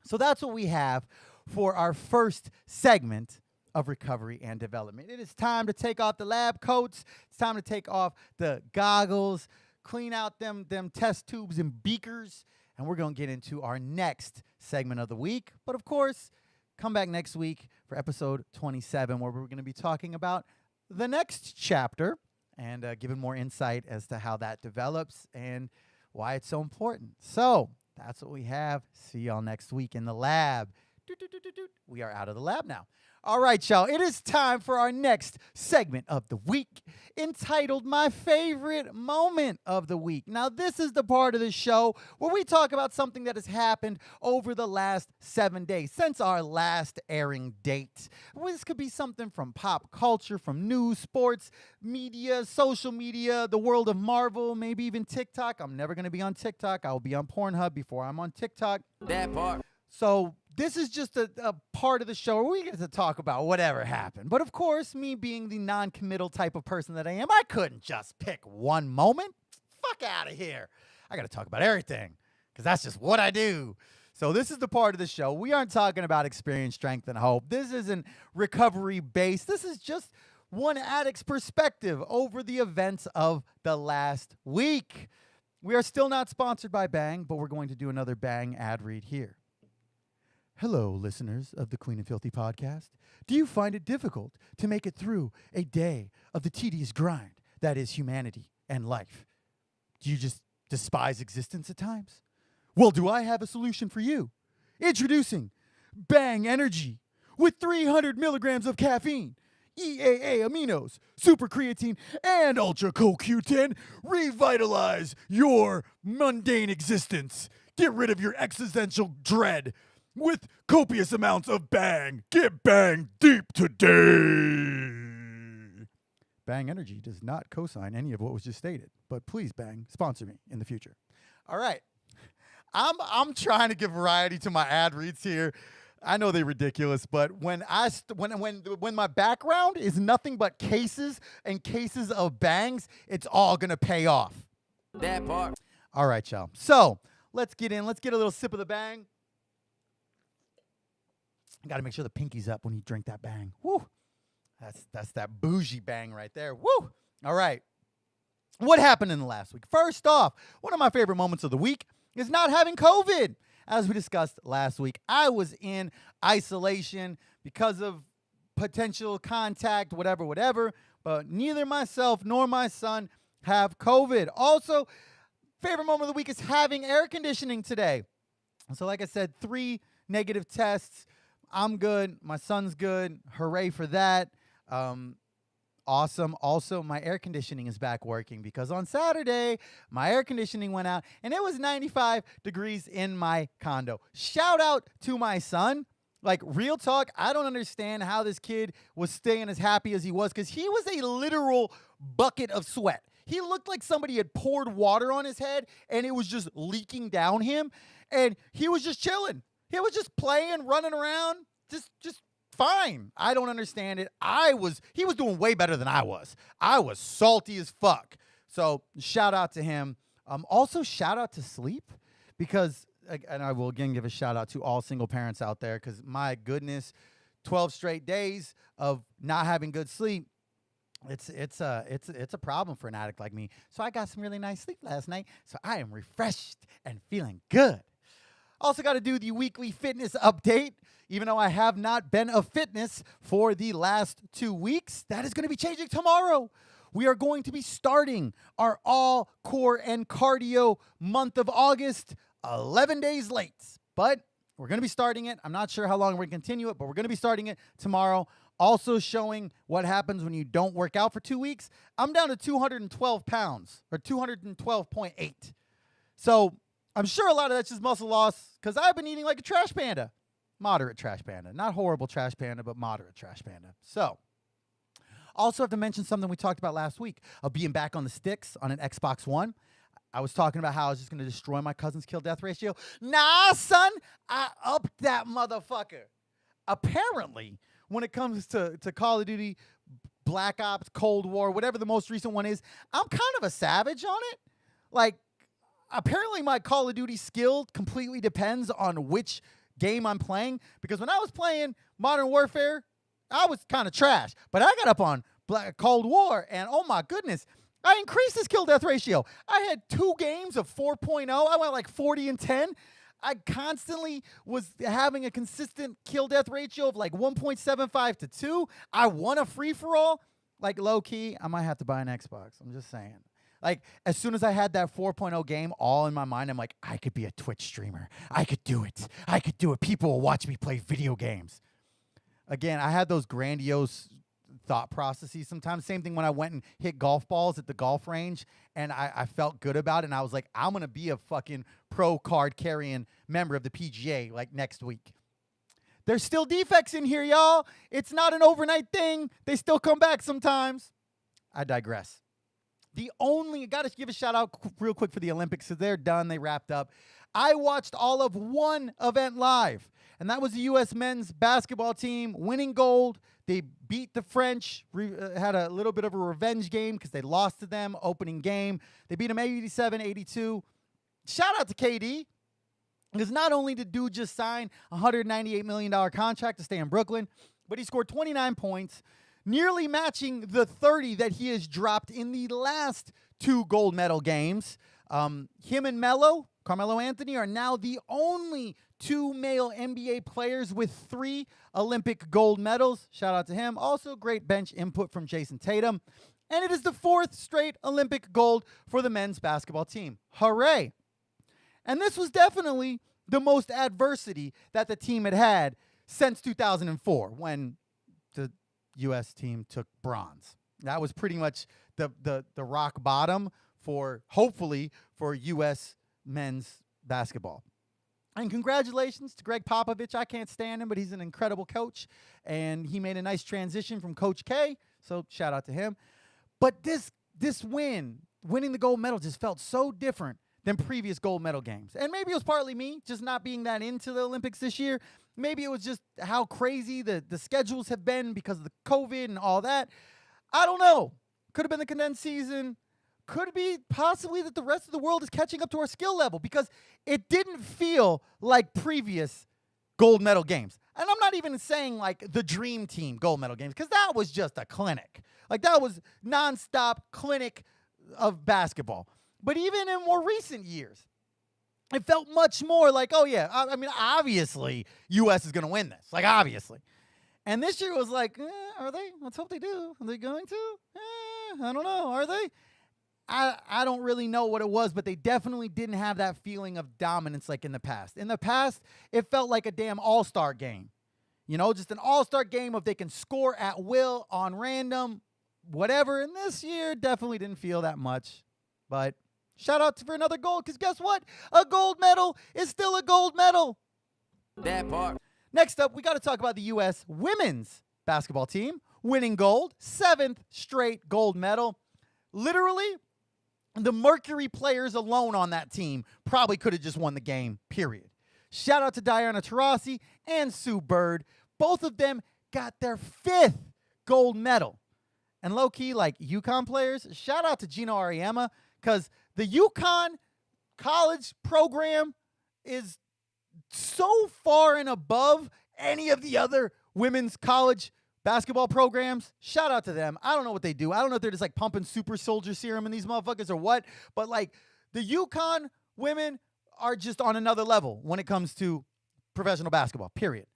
So that's what we have for our first segment of recovery and development. It is time to take off the lab coats. It's time to take off the goggles, clean out them test tubes and beakers, and we're going to get into our next segment of the week. But of course, come back next week for episode 27, where we're going to be talking about the next chapter and giving more insight as to how that develops and why it's so important. So that's what we have. See y'all next week in the lab. We are out of the lab now. All right, y'all. It is time for our next segment of the week, entitled My Favorite Moment of the Week. Now, this is the part of the show where we talk about something that has happened over the last 7 days, since our last airing date. This could be something from pop culture, from news, sports, media, social media, the world of Marvel, maybe even TikTok. I'm never going to be on TikTok. I will be on Pornhub before I'm on TikTok. That part. So this is just a part of the show where we get to talk about whatever happened. But of course, me being the non-committal type of person that I am, I couldn't just pick one moment. Fuck out of here. I got to talk about everything because that's just what I do. So this is the part of the show. We aren't talking about experience, strength, and hope. This isn't recovery-based. This is just one addict's perspective over the events of the last week. We are still not sponsored by Bang, but we're going to do another Bang ad read here. Hello, listeners of the Clean and Filthy podcast. Do you find it difficult to make it through a day of the tedious grind that is humanity and life? Do you just despise existence at times? Well, do I have a solution for you? Introducing Bang Energy with 300 milligrams of caffeine, EAA aminos, super creatine, and ultra CoQ10. Revitalize your mundane existence. Get rid of your existential dread with copious amounts of Bang. Get Bang deep today. Bang Energy does not co-sign any of what was just stated, but please, Bang, sponsor me in the future. All right. I'm trying to give variety to my ad reads here. I know they're ridiculous, but when my background is nothing but cases and cases of bangs, it's all gonna pay off. That part. All right, y'all. So let's get in. Let's get a little sip of the Bang. Got to make sure the pinky's up when you drink that bang. Woo. That's that bougie bang right there. Woo. All right. What happened in the last week? First off, one of my favorite moments of the week is not having COVID. As we discussed last week, I was in isolation because of potential contact, whatever, but neither myself nor my son have COVID. Also, favorite moment of the week is having air conditioning today. So like I said, 3 negative tests. I'm good. My son's good. Hooray for that. Awesome. Also, my air conditioning is back working because on Saturday, my air conditioning went out and it was 95 degrees in my condo. Shout out to my son. Like, real talk, I don't understand how this kid was staying as happy as he was because he was a literal bucket of sweat. He looked like somebody had poured water on his head and it was just leaking down him. And he was just chilling. He was just playing, running around, just fine. I don't understand it. He was doing way better than I was. I was salty as fuck. So shout out to him. Also shout out to sleep because, and I will again give a shout out to all single parents out there because my goodness, 12 straight days of not having good sleep. It's a problem for an addict like me. So I got some really nice sleep last night. So I am refreshed and feeling good. Also got to do the weekly fitness update. Even though I have not been of fitness for the last 2 weeks, that is going to be changing tomorrow. We are going to be starting our all core and cardio month of August 11 days late. But we're going to be starting it. I'm not sure how long we're going to continue it, but we're going to be starting it tomorrow. Also showing what happens when you don't work out for 2 weeks. I'm down to 212 pounds, or 212.8. So I'm sure a lot of that's just muscle loss because I've been eating like a trash panda. Moderate trash panda. Not horrible trash panda, but moderate trash panda. So, also have to mention something we talked about last week of being back on the sticks on an Xbox One. I was talking about how I was just going to destroy my cousin's kill-death ratio. Nah, son, I upped that motherfucker. Apparently, when it comes to Call of Duty, Black Ops, Cold War, whatever the most recent one is, I'm kind of a savage on it. Like, apparently my Call of Duty skill completely depends on which game I'm playing, because when I was playing Modern Warfare, I was kind of trash. But I got up on Cold War, and oh my goodness, I increased this kill-death ratio. I had 2 games of 4.0. I went like 40 and 10. I constantly was having a consistent kill-death ratio of like 1.75 to 2. I won a free-for-all. Like, low-key, I might have to buy an Xbox. I'm just saying. Like, as soon as I had that 4.0 game all in my mind, I'm like, I could be a Twitch streamer. I could do it. I could do it. People will watch me play video games. Again, I had those grandiose thought processes sometimes. Same thing when I went and hit golf balls at the golf range, and I felt good about it, and I was like, I'm going to be a fucking pro card-carrying member of the PGA, like, next week. There's still defects in here, y'all. It's not an overnight thing. They still come back sometimes. I digress. Got to give a shout out real quick for the Olympics. So they're done. They wrapped up. I watched all of one event live, and that was the U.S. men's basketball team winning gold. They beat the French, had a little bit of a revenge game because they lost to them opening game. They beat them 87-82. Shout out to KD, because not only did dude just sign a $198 million contract to stay in Brooklyn, but he scored 29 points, nearly matching the 30 that he has dropped in the last 2 gold medal games. Him and Carmelo Anthony, are now the only 2 male NBA players with 3 Olympic gold medals. Shout out to him. Also, great bench input from Jason Tatum. And it is the 4th straight Olympic gold for the men's basketball team. Hooray. And this was definitely the most adversity that the team had since 2004, when the U.S. team took bronze. That was pretty much the rock bottom hopefully for U.S. men's basketball. And congratulations to Greg Popovich. I can't stand him, but he's an incredible coach, and he made a nice transition from Coach K, so shout out to him. But this winning the gold medal, just felt so different than previous gold medal games. And maybe it was partly me just not being that into the Olympics this year. Maybe it was just how crazy the schedules have been because of the COVID and all that. I don't know. Could have been the condensed season. Could be possibly that the rest of the world is catching up to our skill level, because it didn't feel like previous gold medal games. And I'm not even saying like the dream team gold medal games, because that was just a clinic. Like that was nonstop clinic of basketball. But even in more recent years, it felt much more like, oh yeah, I mean, obviously U.S. is going to win this. Like obviously. And this year was like, are they? Let's hope they do. Are they going to? I don't know. Are they? I don't really know what it was, but they definitely didn't have that feeling of dominance like in the past. In the past, it felt like a damn all-star game. You know, just an all-star game of they can score at will on random, whatever. And this year definitely didn't feel that much. But shout out for another gold, because guess what? A gold medal is still a gold medal. That part. Next up, we got to talk about the U.S. women's basketball team winning gold, 7th straight gold medal. Literally, the Mercury players alone on that team probably could have just won the game, period. Shout out to Diana Taurasi and Sue Bird. Both of them got their 5th gold medal. And low-key, like UConn players, shout out to Gino Auriemma, because the UConn college program is so far and above any of the other women's college basketball programs. Shout out to them. I don't know what they do. I don't know if they're just like pumping super soldier serum in these motherfuckers or what, but like the UConn women are just on another level when it comes to professional basketball, period.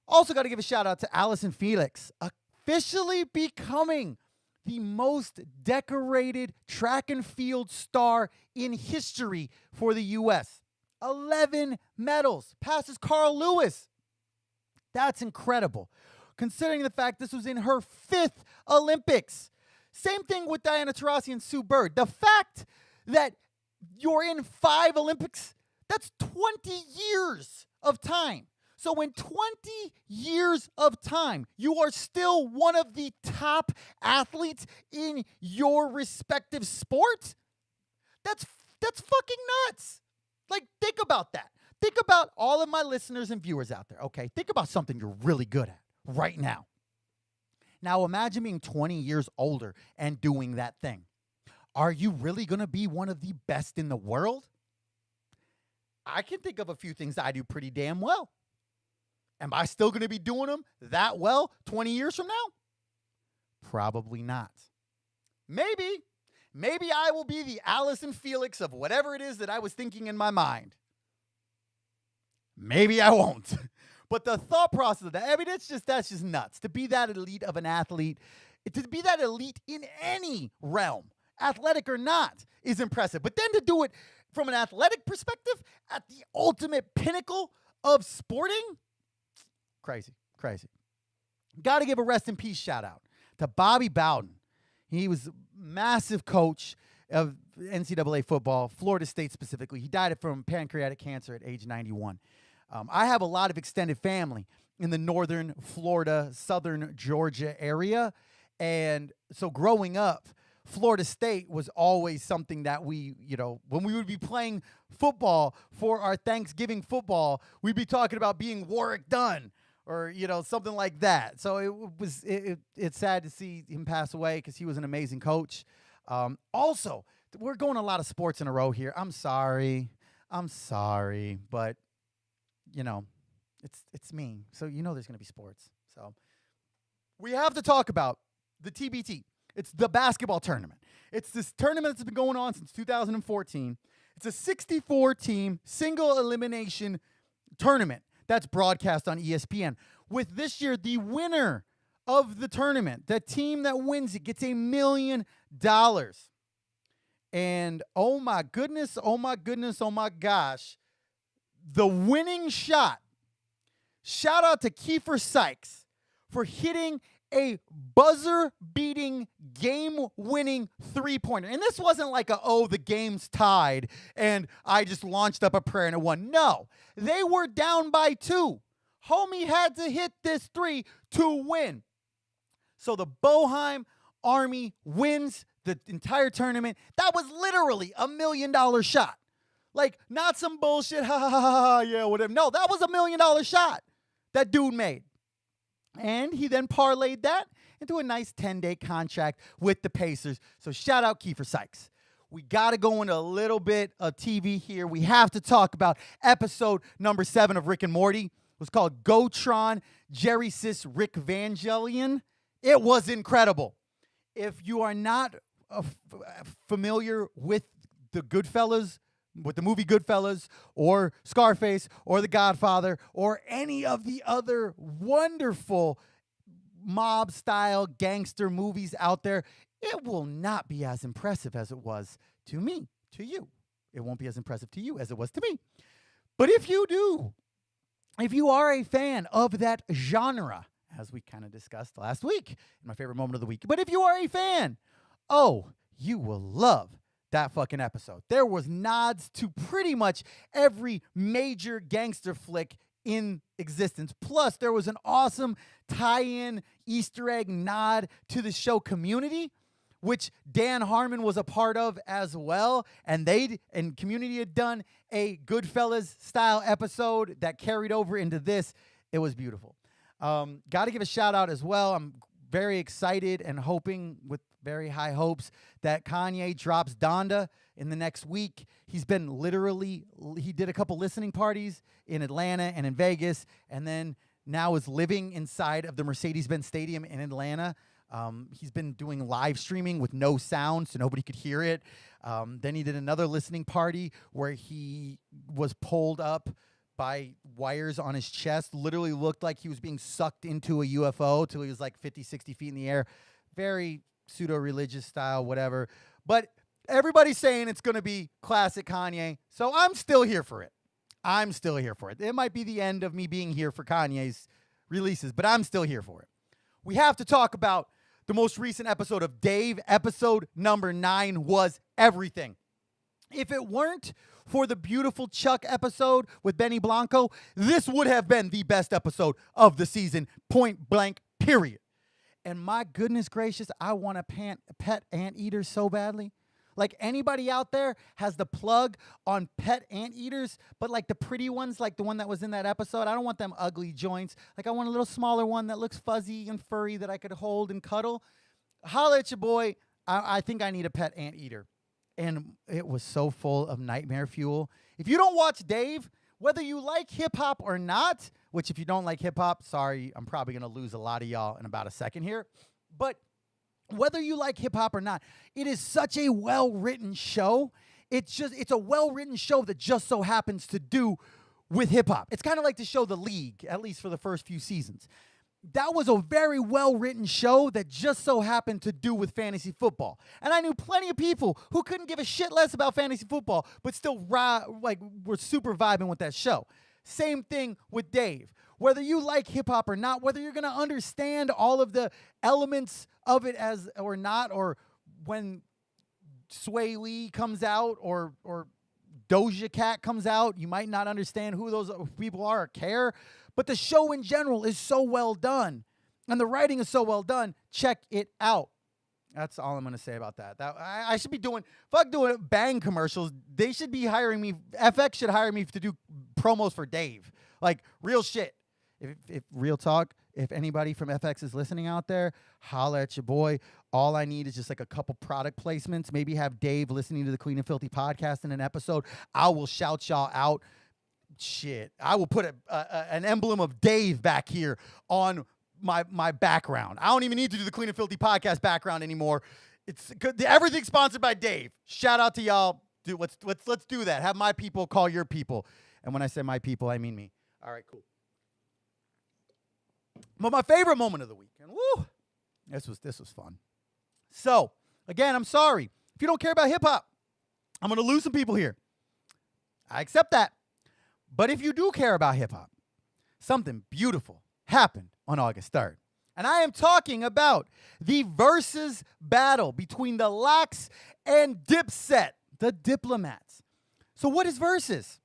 Also got to give a shout out to Allison Felix, officially becoming the most decorated track and field star in history for the U.S. 11 medals, passes Carl Lewis. That's incredible, considering the fact this was in her 5th Olympics. Same thing with Diana Taurasi and Sue Bird. The fact that you're in 5 Olympics, that's 20 years of time. So in 20 years of time, you are still one of the top athletes in your respective sport? That's fucking nuts. Like, think about that. Think about all of my listeners and viewers out there, okay? Think about something you're really good at right now. Now, imagine being 20 years older and doing that thing. Are you really going to be one of the best in the world? I can think of a few things I do pretty damn well. Am I still going to be doing them that well 20 years from now? Probably not. Maybe I will be the Allison Felix of whatever it is that I was thinking in my mind. Maybe I won't. But the thought process of that, I mean, that's just nuts. To be that elite of an athlete, to be that elite in any realm, athletic or not, is impressive. But then to do it from an athletic perspective at the ultimate pinnacle of sporting, crazy. Got to give a rest in peace shout out to Bobby Bowden. He was a massive coach of NCAA football, Florida State specifically. He died from pancreatic cancer at age 91. I have a lot of extended family in the northern Florida, southern Georgia area. And so growing up, Florida State was always something that we, when we would be playing football for our Thanksgiving football, we'd be talking about being Warwick Dunn or, something like that. So it's sad to see him pass away because he was an amazing coach. Also, we're going a lot of sports in a row here. I'm sorry, but it's me. So there's going to be sports. So we have to talk about the TBT. It's the basketball tournament. It's this tournament that's been going on since 2014. It's a 64-team single elimination tournament that's broadcast on ESPN. With this year, the winner of the tournament, the team that wins it, gets $1 million. And oh my goodness, oh my gosh, the winning shot. Shout out to Kiefer Sykes for hitting a buzzer-beating, game-winning three-pointer. And this wasn't like the game's tied, and I just launched up a prayer and it won. No, they were down by 2. Homie had to hit this 3 to win. So the Boheim Army wins the entire tournament. That was literally $1 million shot. Like, not some bullshit, ha, ha, ha, ha, yeah, whatever. No, that was $1 million shot that dude made. And he then parlayed that into a nice 10-day contract with the Pacers. So shout out Kiefer Sykes. We got to go into a little bit of TV here. We have to talk about episode number 7 of Rick and Morty. was called Gotron, Jerry Sis, Rick Vangelion. It was incredible. If you are not familiar with the Goodfellas, with the movie Goodfellas, or Scarface, or The Godfather, or any of the other wonderful mob-style gangster movies out there, it will not be as impressive as it was to me, to you. It won't be as impressive to you as it was to me. But if you do, if you are a fan of that genre, as we kind of discussed last week in my favorite moment of the week, but if you are a fan, oh, you will love that fucking episode. There was nods to pretty much every major gangster flick in existence. Plus, there was an awesome tie-in Easter egg nod to the show Community, which Dan Harmon was a part of as well. And Community had done a Goodfellas style episode that carried over into this. It was beautiful. Got to give a shout out as well. I'm very excited and hoping with very high hopes that Kanye drops Donda in the next week. He did a couple listening parties in Atlanta and in Vegas, and then now is living inside of the Mercedes-Benz Stadium in Atlanta. He's been doing live streaming with no sound, so nobody could hear it. Then he did another listening party where he was pulled up by wires on his chest. Literally looked like he was being sucked into a UFO till he was like 50, 60 feet in the air. Very pseudo-religious style, whatever. But everybody's saying it's going to be classic Kanye, so I'm still here for it. It might be the end of me being here for Kanye's releases, but I'm still here for it. We have to talk about the most recent episode of Dave. Episode number 9 was everything. If it weren't for the beautiful Chuck episode with Benny Blanco, this would have been the best episode of the season, point blank, period. And my goodness gracious, I want a pet anteater so badly. Like, anybody out there has the plug on pet anteaters, but like the pretty ones, like the one that was in that episode. I don't want them ugly joints. Like, I want a little smaller one that looks fuzzy and furry that I could hold and cuddle. Holla at your boy. I think I need a pet anteater. And it was so full of nightmare fuel. If you don't watch Dave, whether you like hip-hop or not, which if you don't like hip-hop, sorry, I'm probably going to lose a lot of y'all in about a second here. But whether you like hip-hop or not, it is such a well-written show. It's a well-written show that just so happens to do with hip-hop. It's kind of like the show The League, at least for the first few seasons. That was a very well-written show that just so happened to do with fantasy football. And I knew plenty of people who couldn't give a shit less about fantasy football, but still were super vibing with that show. Same thing with Dave. Whether you like hip-hop or not, whether you're going to understand all of the elements of it as or not, or when Sway Lee comes out or Doja Cat comes out, you might not understand who those people are or care. But the show in general is so well done, and the writing is so well done. Check it out. That's all I'm going to say about that. I should be doing Bang commercials. They should be hiring me. FX should hire me to do promos for Dave. Like, real shit. If real talk, if anybody from FX is listening out there, holla at your boy. All I need is just like a couple product placements. Maybe have Dave listening to the Clean and Filthy podcast in an episode. I will shout y'all out. Shit, I will put an emblem of Dave back here on my background. I don't even need to do the Clean and Filthy podcast background anymore. It's everything's sponsored by Dave. Shout out to y'all. Dude, let's do that. Have my people call your people. And when I say my people, I mean me. All right, cool. But my favorite moment of the week, and woo, this was fun. So, again, I'm sorry. If you don't care about hip hop, I'm gonna lose some people here. I accept that. But if you do care about hip-hop, something beautiful happened on August 3rd. And I am talking about the versus battle between the Lox and Dipset, the Diplomats. So what is Versus?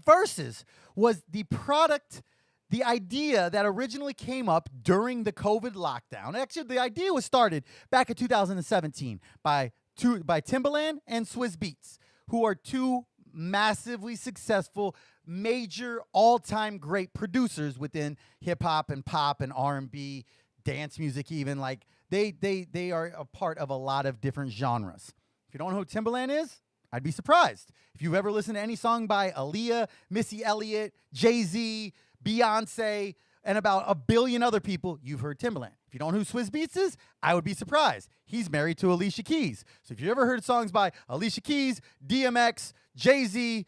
Versus was the idea that originally came up during the COVID lockdown. Actually, the idea was started back in 2017 by Timbaland and Swizz Beatz, who are two massively successful, major, all-time great producers within hip-hop and pop and R&B, dance music even. Like, they are a part of a lot of different genres. If you don't know who Timbaland is, I'd be surprised. If you've ever listened to any song by Aaliyah, Missy Elliott, Jay-Z, Beyonce, and about a billion other people, you've heard Timbaland. If you don't know who Swizz Beatz is, I would be surprised. He's married to Alicia Keys. So if you ever heard songs by Alicia Keys, DMX, Jay-Z,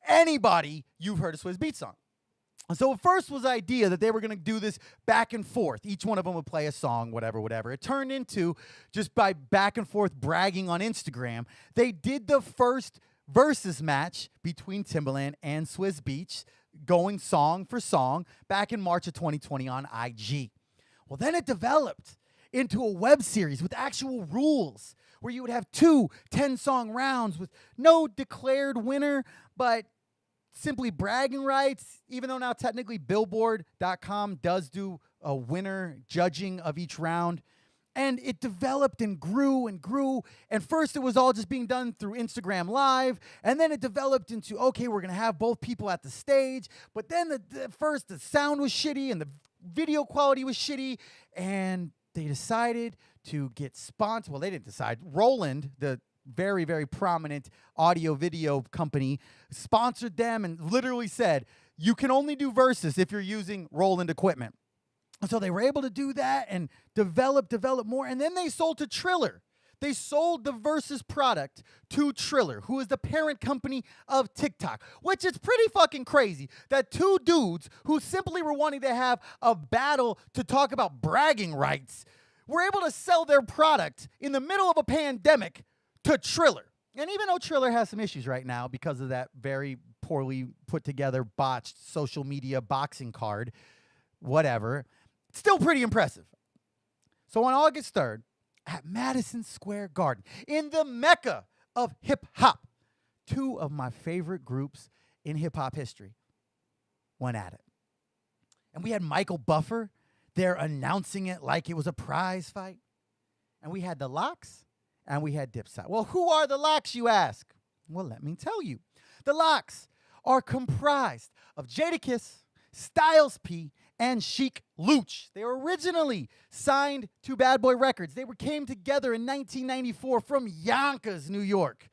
anybody, you've heard a Swizz Beatz song. And so at first was the idea that they were going to do this back and forth. Each one of them would play a song, whatever. It turned into, just by back and forth bragging on Instagram, they did the first versus match between Timbaland and Swizz Beatz, going song for song, back in March of 2020 on IG. Well, then it developed into a web series with actual rules where you would have 2 10-song rounds with no declared winner, but simply bragging rights, even though now technically Billboard.com does do a winner judging of each round. And it developed and grew and grew. And first it was all just being done through Instagram Live. And then it developed into, okay, we're going to have both people at the stage. But then first the sound was shitty and the video quality was shitty. And they decided to get sponsored. Well, they didn't decide. Roland, the very, very prominent audio video company, sponsored them and literally said, you can only do verses if you're using Roland equipment. And so they were able to do that and develop more. And then they sold to Triller. They sold the Versus product to Triller, who is the parent company of TikTok, which is pretty fucking crazy that 2 dudes who simply were wanting to have a battle to talk about bragging rights were able to sell their product in the middle of a pandemic to Triller. And even though Triller has some issues right now because of that very poorly put together, botched social media boxing card, whatever, still pretty impressive. So on August 3rd, at Madison Square Garden, in the mecca of hip-hop, 2 of my favorite groups in hip-hop history went at it. And we had Michael Buffer there announcing it like it was a prize fight. And we had the Lox and we had Dipset. Well, who are the Lox, you ask? Well, let me tell you. The Lox are comprised of Jadakiss, Styles P, and Sheek Louch. They were originally signed to Bad Boy Records. They came together in 1994 from Yonkers, New York.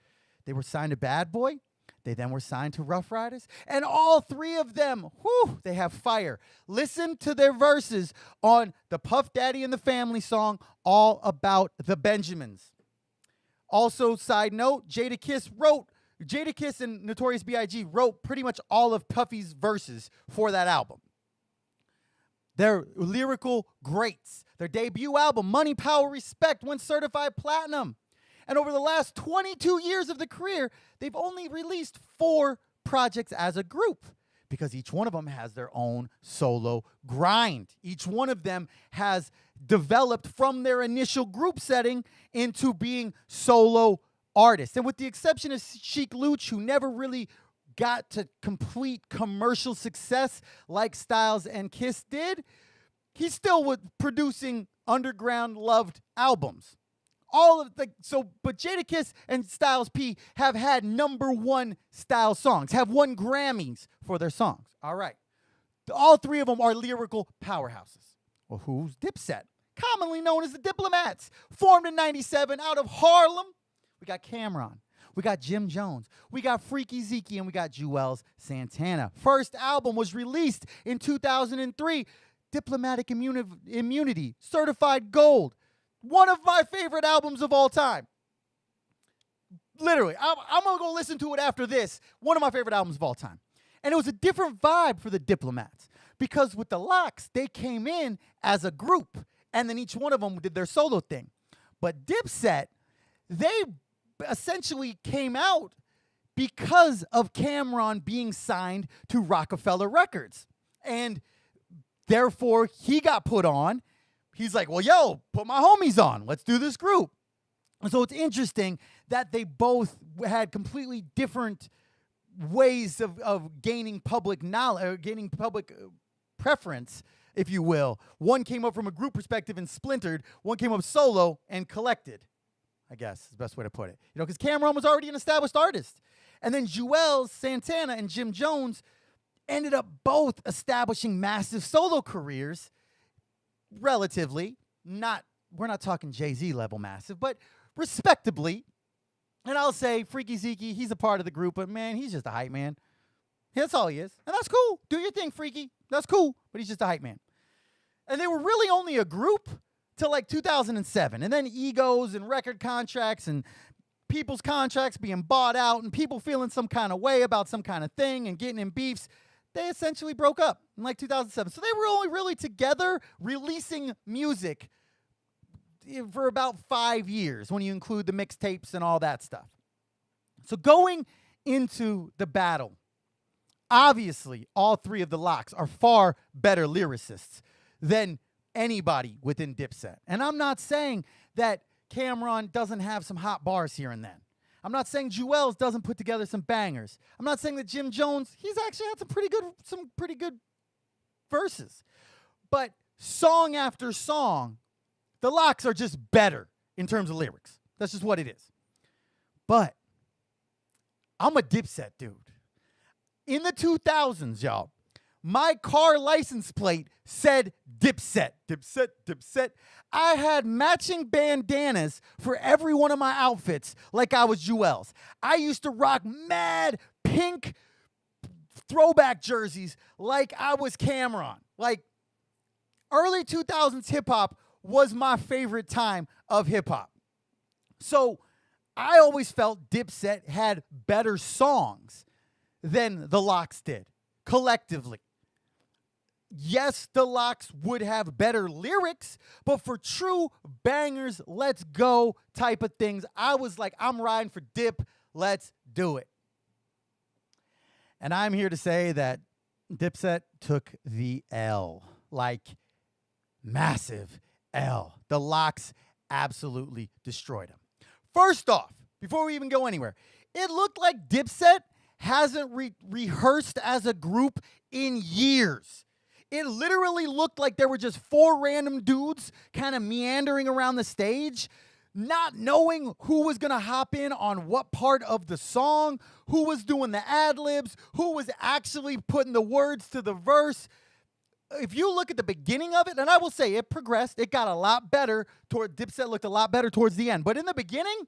They were signed to Bad Boy. They then were signed to Rough Riders. And all 3 of them, they have fire. Listen to their verses on the Puff Daddy and the Family song, All About the Benjamins. Also, side note, Jadakiss and Notorious B.I.G. wrote pretty much all of Puffy's verses for that album. They're lyrical greats. Their debut album, Money, Power, Respect, went certified platinum. And over the last 22 years of the career, they've only released 4 projects as a group because each one of them has their own solo grind. Each one of them has developed from their initial group setting into being solo artists. And with the exception of Sheek Louch, who never really got to complete commercial success like Styles and Kiss did, he still was producing underground loved albums. But Jadakiss and Styles P have had #1 style songs, have won Grammys for their songs. All right. All 3 of them are lyrical powerhouses. Well, who's Dipset? Commonly known as the Diplomats. Formed in 97 out of Harlem. We got Cameron. We got Jim Jones. We got Freaky Zeke, and we got Juelz Santana. First album was released in 2003. Diplomatic Immunity, certified gold. One of my favorite albums of all time. Literally, I'm going to go listen to it after this. One of my favorite albums of all time. And it was a different vibe for the Diplomats because with the Lox, they came in as a group, and then each one of them did their solo thing. But Dipset, they essentially came out because of Cameron being signed to Rockefeller Records. And therefore, he got put on. He's like, well, yo, put my homies on. Let's do this group. And so it's interesting that they both had completely different ways of gaining public knowledge, or gaining public preference, if you will. One came up from a group perspective and splintered. One came up solo and collected, I guess is the best way to put it. You know, because Cameron was already an established artist. And then Juelz Santana and Jim Jones ended up both establishing massive solo careers. Relatively, we're not talking Jay-Z level massive, but respectably. And I'll say Freaky Zeke, he's a part of the group, but man, he's just a hype man. That's all he is. And that's cool. Do your thing, Freaky. That's cool. But he's just a hype man. And they were really only a group till like 2007. And then egos and record contracts and people's contracts being bought out and people feeling some kind of way about some kind of thing and getting in beefs, they essentially broke up in like 2007. So they were only really together releasing music for about 5 years when you include the mixtapes and all that stuff. So going into the battle, obviously all three of the Locks are far better lyricists than anybody within Dipset. And I'm not saying that Cameron doesn't have some hot bars here and then. I'm not saying Jewels doesn't put together some bangers. I'm not saying that Jim Jones, he's actually had some pretty good verses. But song after song, the Locks are just better in terms of lyrics. That's just what it is. But I'm a Dipset dude. In the 2000s, y'all, my car license plate said Dipset, Dipset, Dipset. I had matching bandanas for every one of my outfits like I was Jewels. I used to rock mad pink throwback jerseys like I was Cameron. Like, early 2000s hip-hop was my favorite time of hip-hop. So I always felt Dipset had better songs than the Locks did, collectively. Yes, the Locks would have better lyrics, but for true bangers, let's go type of things, I was like, I'm riding for Dip, let's do it. And I'm here to say that Dipset took the L, like massive L. The Locks absolutely destroyed him. First off, before we even go anywhere, it looked like Dipset hasn't rehearsed as a group in years. It literally looked like there were just four random dudes kind of meandering around the stage, not knowing who was going to hop in on what part of the song, who was doing the ad-libs, who was actually putting the words to the verse. If you look at the beginning of it, and I will say it progressed, it got a lot better. Dipset looked a lot better towards the end. But in the beginning,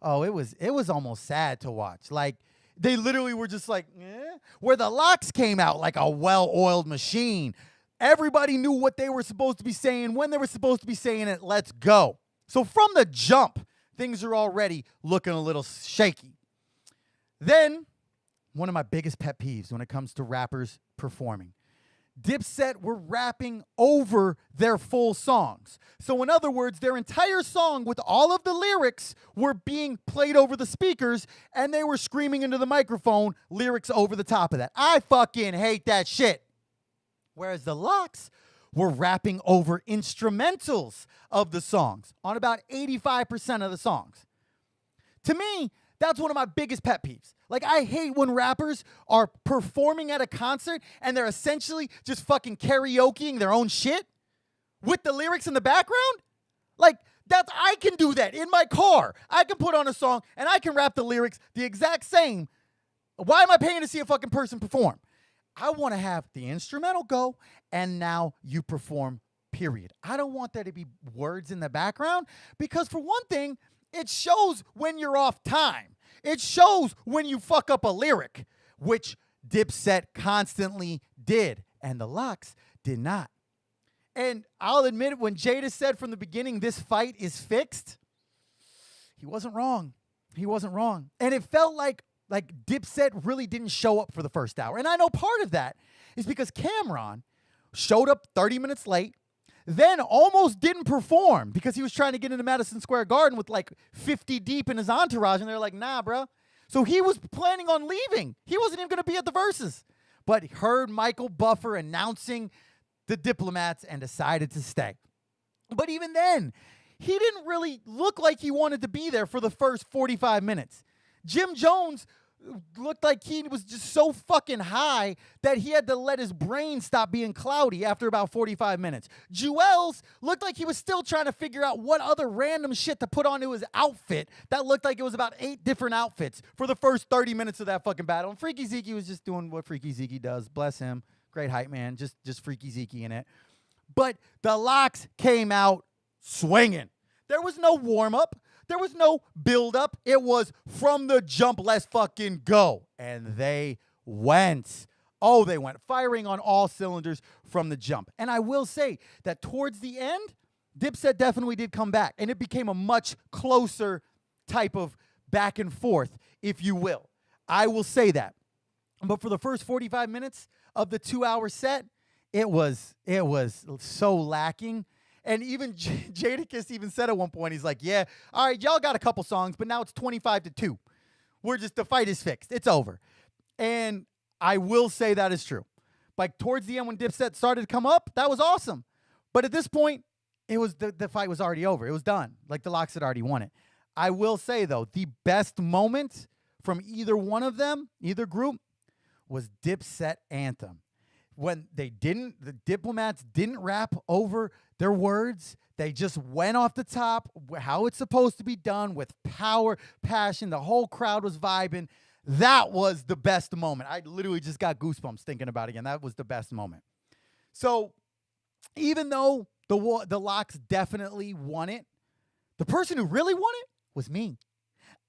oh, it was almost sad to watch. Like, they literally were just like, eh? Where the Locks came out like a well-oiled machine. Everybody knew what they were supposed to be saying, when they were supposed to be saying it. Let's go. So from the jump, things are already looking a little shaky. Then, one of my biggest pet peeves when it comes to rappers performing. Dipset were rapping over their full songs. So in other words, their entire song with all of the lyrics were being played over the speakers and they were screaming into the microphone lyrics over the top of that. I fucking hate that shit. Whereas the Locks were rapping over instrumentals of the songs on about 85% of the songs. To me, that's one of my biggest pet peeves. Like, I hate when rappers are performing at a concert and they're essentially just fucking karaokeing their own shit with the lyrics in the background. Like, I can do that in my car. I can put on a song and I can rap the lyrics the exact same. Why am I paying to see a fucking person perform? I want to have the instrumental go and now you perform, period. I don't want there to be words in the background because, for one thing, it shows when you're off time. It shows when you fuck up a lyric, which Dipset constantly did, and the Locks did not. And I'll admit it, when Jada said from the beginning, this fight is fixed, he wasn't wrong. He wasn't wrong. And it felt like Dipset really didn't show up for the first hour. And I know part of that is because Cameron showed up 30 minutes late, then almost didn't perform because he was trying to get into Madison Square Garden with like 50 deep in his entourage, and they're like, nah, bro. So he was planning on leaving. He wasn't even going to be at the verses. But heard Michael Buffer announcing the Diplomats and decided to stay. But even then, he didn't really look like he wanted to be there for the first 45 minutes. Jim Jones looked like he was just so fucking high that he had to let his brain stop being cloudy after about 45 minutes. Jewels looked like he was still trying to figure out what other random shit to put onto his outfit that looked like it was about 8 different outfits for the first 30 minutes of that fucking battle. And Freaky Zeke was just doing what Freaky Zeke does. Bless him. Great hype man. Just Freaky Zeke in it. But the Locks came out swinging. There was no warm-up. There was no build-up. It was from the jump, let's fucking go. And they went. Oh, they went firing on all cylinders from the jump. And I will say that towards the end, Dipset definitely did come back, and it became a much closer type of back and forth, if you will. I will say that. But for the first 45 minutes of the 2-hour set, it was so lacking. And even Jadakiss even said at one point, he's like, yeah, all right, y'all got a couple songs, but now it's 25-2. The fight is fixed. It's over. And I will say that is true. Like towards the end when Dipset started to come up, that was awesome. But at this point, it was the fight was already over. It was done. Like the Lox had already won it. I will say though, the best moment from either one of them, either group, was Dipset Anthem. When the Diplomats didn't rap over their words. They just went off the top, how it's supposed to be done, with power, passion. The whole crowd was vibing. That was the best moment. I literally just got goosebumps thinking about it again. That was the best moment. So even though the Lox definitely won it, the person who really won it was me.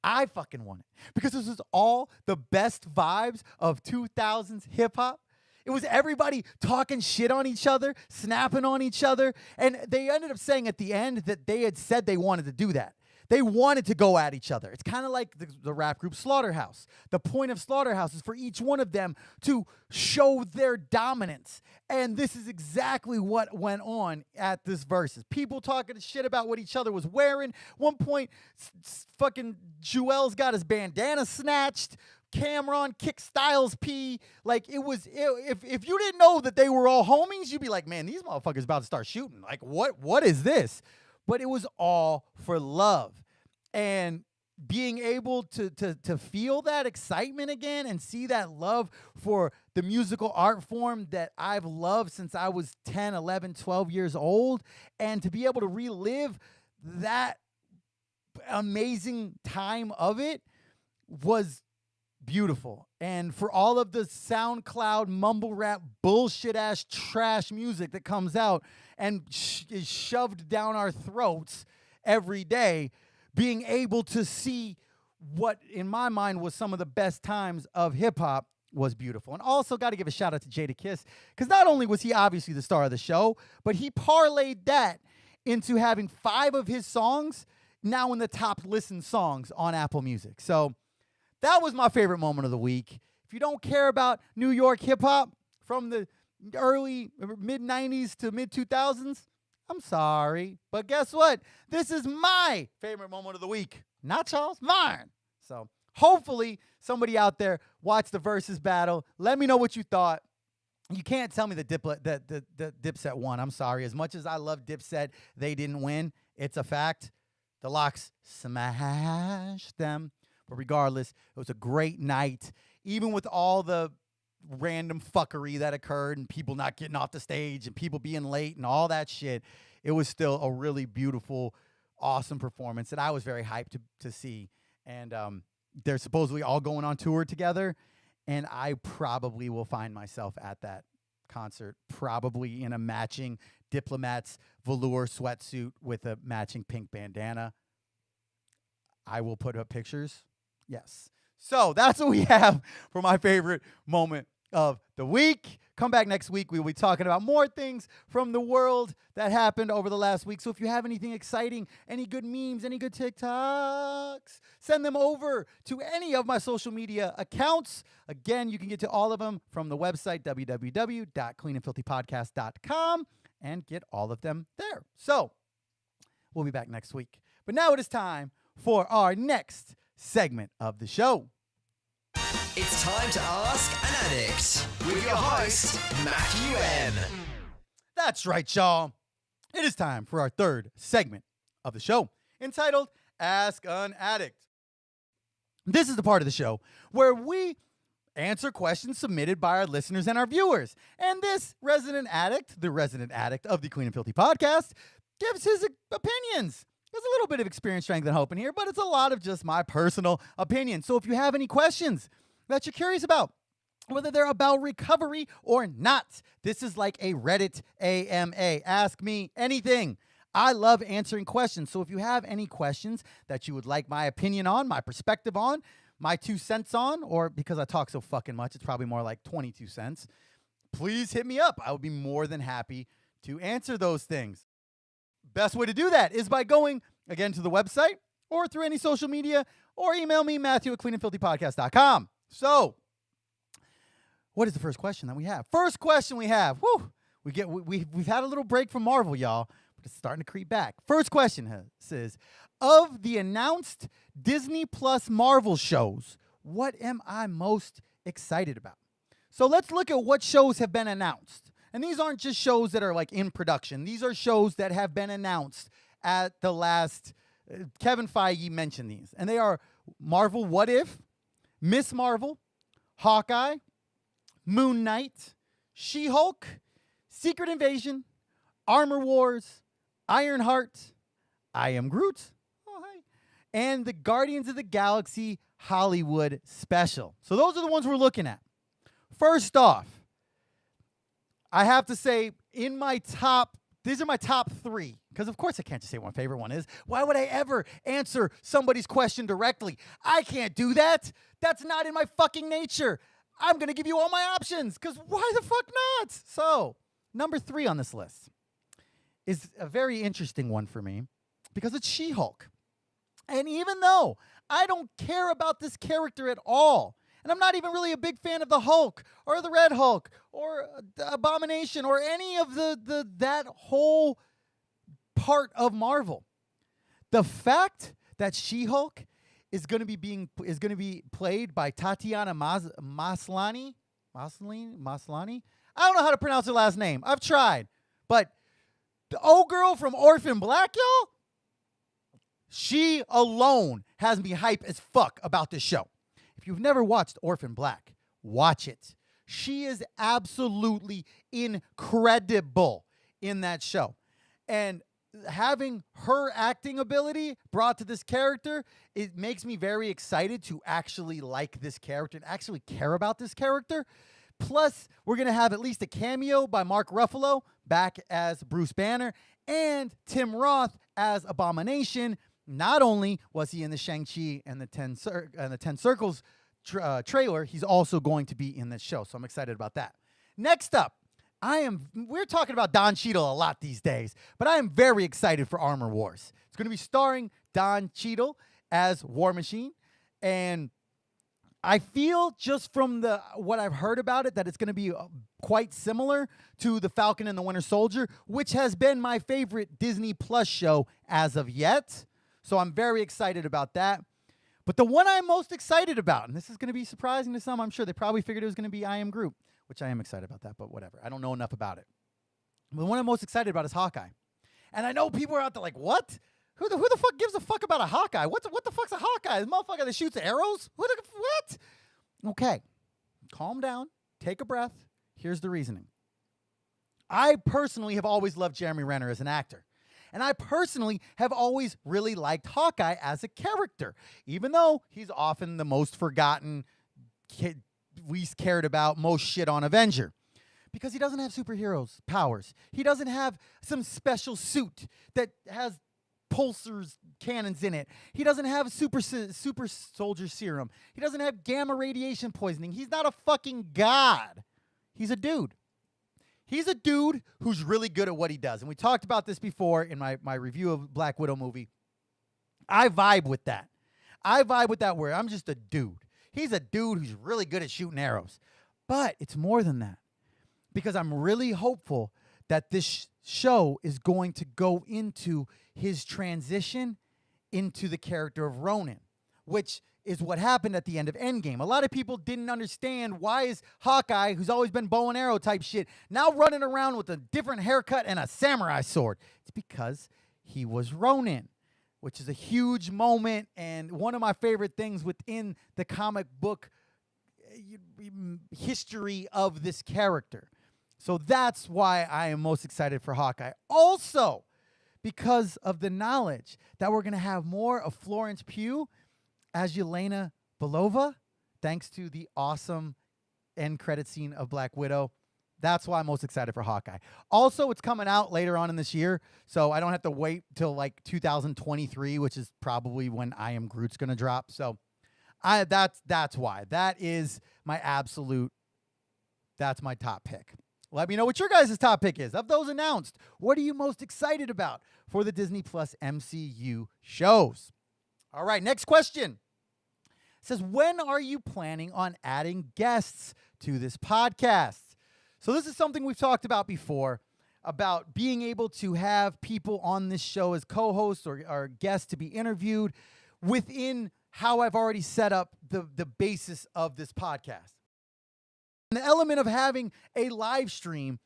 I fucking won it because this was all the best vibes of 2000s hip hop. It was everybody talking shit on each other, snapping on each other, and they ended up saying at the end that they had said they wanted to do that. They wanted to go at each other. It's kind of like the rap group Slaughterhouse. The point of Slaughterhouse is for each one of them to show their dominance. And this is exactly what went on at this versus. People talking shit about what each other was wearing. One point, fucking Jewel's got his bandana snatched. Cameron kicked Styles P. Like, it was, if you didn't know that they were all homies, you'd be like, man, these motherfuckers about to start shooting. Like, what is this? But it was all for love. And being able to feel that excitement again and see that love for the musical art form that I've loved since I was 10, 11, 12 years old, and to be able to relive that amazing time of it was beautiful. And for all of the SoundCloud mumble rap bullshit ass trash music that comes out and is shoved down our throats every day, being able to see what in my mind was some of the best times of hip hop was beautiful. And also got to give a shout out to Jadakiss, because not only was he obviously the star of the show, but he parlayed that into having 5 of his songs now in the top listened songs on Apple Music. So that was my favorite moment of the week. If you don't care about New York hip hop from the early mid-90s to mid-2000s, I'm sorry. But guess what? This is my favorite moment of the week. Not Charles, mine. So hopefully somebody out there watched the versus battle. Let me know what you thought. You can't tell me that Dipset won. I'm sorry. As much as I love Dipset, they didn't win. It's a fact. The Lox smashed them. But regardless, it was a great night. Even with all the random fuckery that occurred and people not getting off the stage and people being late and all that shit, it was still a really beautiful, awesome performance that I was very hyped to see. And they're supposedly all going on tour together, and I probably will find myself at that concert, probably in a matching Diplomat's velour sweatsuit with a matching pink bandana. I will put up pictures. Yes. So that's what we have for my favorite moment of the week. Come back next week. We will be talking about more things from the world that happened over the last week. So if you have anything exciting, any good memes, any good TikToks, send them over to any of my social media accounts. Again, you can get to all of them from the website, www.cleanandfilthypodcast.com, and get all of them there. So we'll be back next week. But now it is time for our next segment of the show. It's time to Ask an Addict with your host, Matthew M. That's right, y'all. It is time for our third segment of the show, entitled Ask an Addict. This is the part of the show where we answer questions submitted by our listeners and our viewers. And this resident addict, the resident addict of the Clean and Filthy podcast, gives his opinions. There's a little bit of experience, strength, and hope in here, but it's a lot of just my personal opinion. So if you have any questions that you're curious about, whether they're about recovery or not, this is like a Reddit AMA. Ask me anything. I love answering questions. So if you have any questions that you would like my opinion on, my perspective on, my 2 cents on, or because I talk so fucking much, it's probably more like 22 cents, please hit me up. I would be more than happy to answer those things. Best way to do that is by going, again, to the website or through any social media, or email me, Matthew@CleanAndFilthyPodcast.com. So, what is the first question that we have? First question we have. Whew, we've had a little break from Marvel, y'all, but it's starting to creep back. First question says, of the announced Disney Plus Marvel shows, what am I most excited about? So let's look at what shows have been announced. And these aren't just shows that are like in production. These are shows that have been announced at the last, Kevin Feige mentioned these. And they are Marvel What If, Miss Marvel, Hawkeye, Moon Knight, She-Hulk, Secret Invasion, Armor Wars, Ironheart, I Am Groot, and the Guardians of the Galaxy Hollywood special. So those are the ones we're looking at. First off, I have to say, these are my top 3. Because of course I can't just say what my favorite one is. Why would I ever answer somebody's question directly? I can't do that. That's not in my fucking nature. I'm going to give you all my options, because why the fuck not? So, number 3 on this list is a very interesting one for me, because it's She-Hulk. And even though I don't care about this character at all, and I'm not even really a big fan of the Hulk or the Red Hulk or the Abomination or any of that whole part of Marvel, the fact that She-Hulk is going to be played by Tatiana Maslany. Maslany? I don't know how to pronounce her last name. I've tried. But the old girl from Orphan Black, y'all, she alone has me hype as fuck about this show. If you've never watched Orphan Black, watch it. She is absolutely incredible in that show. And having her acting ability brought to this character, it makes me very excited to actually like this character and actually care about this character. Plus, we're going to have at least a cameo by Mark Ruffalo back as Bruce Banner and Tim Roth as Abomination. Not only was he in the Shang-Chi and the 10 Circles trailer, he's also going to be in this show. So I'm excited about that. Next up, we're talking about Don Cheadle a lot these days, but I am very excited for Armor Wars. It's going to be starring Don Cheadle as War Machine, and I feel just from what I've heard about it that it's going to be quite similar to The Falcon and the Winter Soldier, which has been my favorite Disney Plus show as of yet. So I'm very excited about that. But the one I'm most excited about, and this is going to be surprising to some, I'm sure they probably figured it was going to be I Am Groot, which I am excited about that, but whatever. I don't know enough about it. But the one I'm most excited about is Hawkeye. And I know people are out there like, what? Who the fuck gives a fuck about a Hawkeye? What the fuck's a Hawkeye? This motherfucker that shoots arrows? What? Okay. Calm down. Take a breath. Here's the reasoning. I personally have always loved Jeremy Renner as an actor. And I personally have always really liked Hawkeye as a character, even though he's often the most forgotten, least cared about, most shit on Avenger. Because he doesn't have superheroes powers. He doesn't have some special suit that has pulsars, cannons in it. He doesn't have a super soldier serum. He doesn't have gamma radiation poisoning. He's not a fucking god. He's a dude. He's a dude who's really good at what he does. And we talked about this before in my review of Black Widow movie. I vibe with that. I vibe with that where I'm just a dude. He's a dude who's really good at shooting arrows. But it's more than that. Because I'm really hopeful that this show is going to go into his transition into the character of Ronin, which is what happened at the end of Endgame. A lot of people didn't understand why is Hawkeye, who's always been bow and arrow type shit, now running around with a different haircut and a samurai sword. It's because he was Ronin, which is a huge moment and one of my favorite things within the comic book history of this character. So that's why I am most excited for Hawkeye. Also, because of the knowledge that we're going to have more of Florence Pugh as Yelena Belova, thanks to the awesome end credit scene of Black Widow. That's why I'm most excited for Hawkeye. Also, it's coming out later on in this year, so I don't have to wait till like 2023, which is probably when I Am Groot's going to drop. So That's why. That is my absolute. That's my top pick. Let me know what your guys' top pick is. Of those announced, what are you most excited about for the Disney Plus MCU shows? All right, next question. It says, when are you planning on adding guests to this podcast? So this is something we've talked about before, about being able to have people on this show as co-hosts or guests to be interviewed within how I've already set up the basis of this podcast. And the element of having a live stream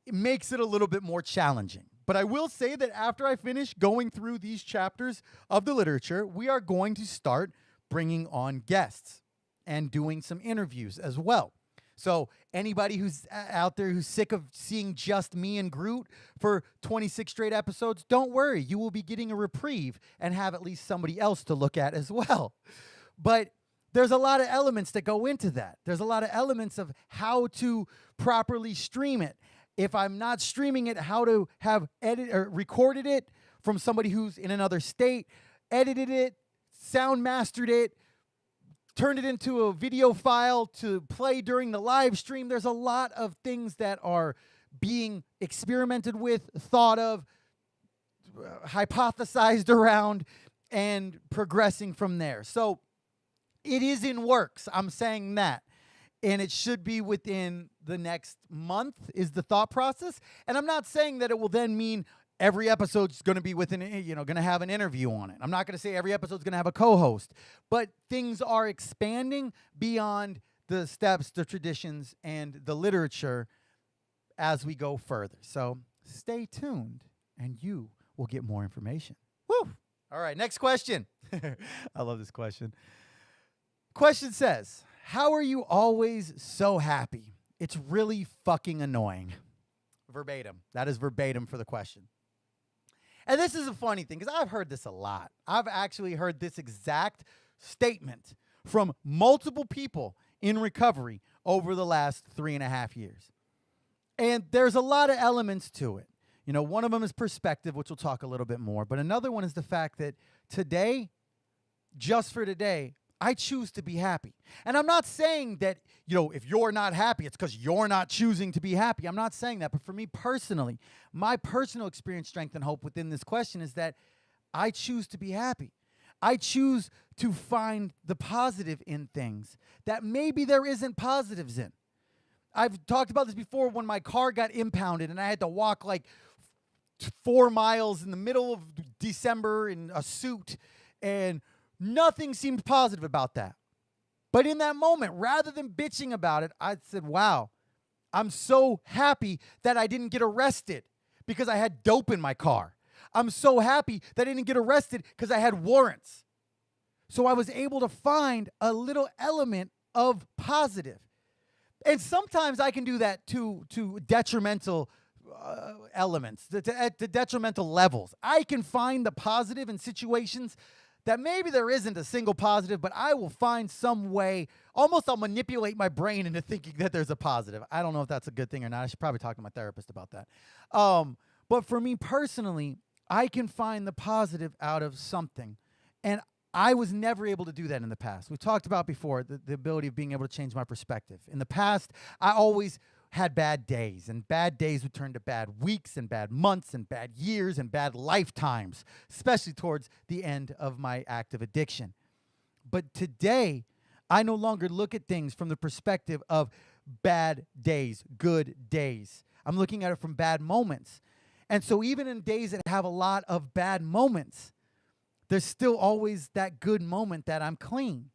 makes it a little bit more challenging. But I will say that after I finish going through these chapters of the literature, we are going to start bringing on guests and doing some interviews as well. So anybody who's out there who's sick of seeing just me and Groot for 26 straight episodes, don't worry. You will be getting a reprieve and have at least somebody else to look at as well. But there's a lot of elements that go into that. There's a lot of elements of how to properly stream it. If I'm not streaming it, how to have recorded it from somebody who's in another state, edited it, sound mastered it, turned it into a video file to play during the live stream. There's a lot of things that are being experimented with, thought of, hypothesized around, and progressing from there. So it is in works. I'm saying that. And it should be within the next month is the thought process. And I'm not saying that it will then mean every episode is going to be within, going to have an interview on it. I'm not going to say every episode is going to have a co-host. But things are expanding beyond the steps, the traditions, and the literature as we go further. So stay tuned, and you will get more information. Woo! All right, next question. I love this question. Question says, how are you always so happy? It's really fucking annoying. Verbatim. That is verbatim for the question. And this is a funny thing because I've heard this a lot. I've actually heard this exact statement from multiple people in recovery over the last 3.5 years. And there's a lot of elements to it. One of them is perspective, which we'll talk a little bit more. But another one is the fact that today, just for today, I choose to be happy. And I'm not saying that, if you're not happy, it's because you're not choosing to be happy. I'm not saying that. But for me personally, my personal experience, strength, and hope within this question is that I choose to be happy. I choose to find the positive in things that maybe there isn't positives in. I've talked about this before when my car got impounded and I had to walk like 4 miles in the middle of December in a suit, and nothing seemed positive about that. But in that moment, rather than bitching about it, I said, wow, I'm so happy that I didn't get arrested because I had dope in my car. I'm so happy that I didn't get arrested because I had warrants. So I was able to find a little element of positive. And sometimes I can do that to detrimental elements, to detrimental levels. I can find the positive in situations that maybe there isn't a single positive, but I will find some way, almost I'll manipulate my brain into thinking that there's a positive. I don't know if that's a good thing or not. I should probably talk to my therapist about that. But for me personally, I can find the positive out of something. And I was never able to do that in the past. We talked about before the ability of being able to change my perspective. In the past, I always had bad days, and bad days would turn to bad weeks and bad months and bad years and bad lifetimes, especially towards the end of my active addiction. But today, I no longer look at things from the perspective of bad days, good days. I'm looking at it from bad moments. And so even in days that have a lot of bad moments, there's still always that good moment that I'm clean.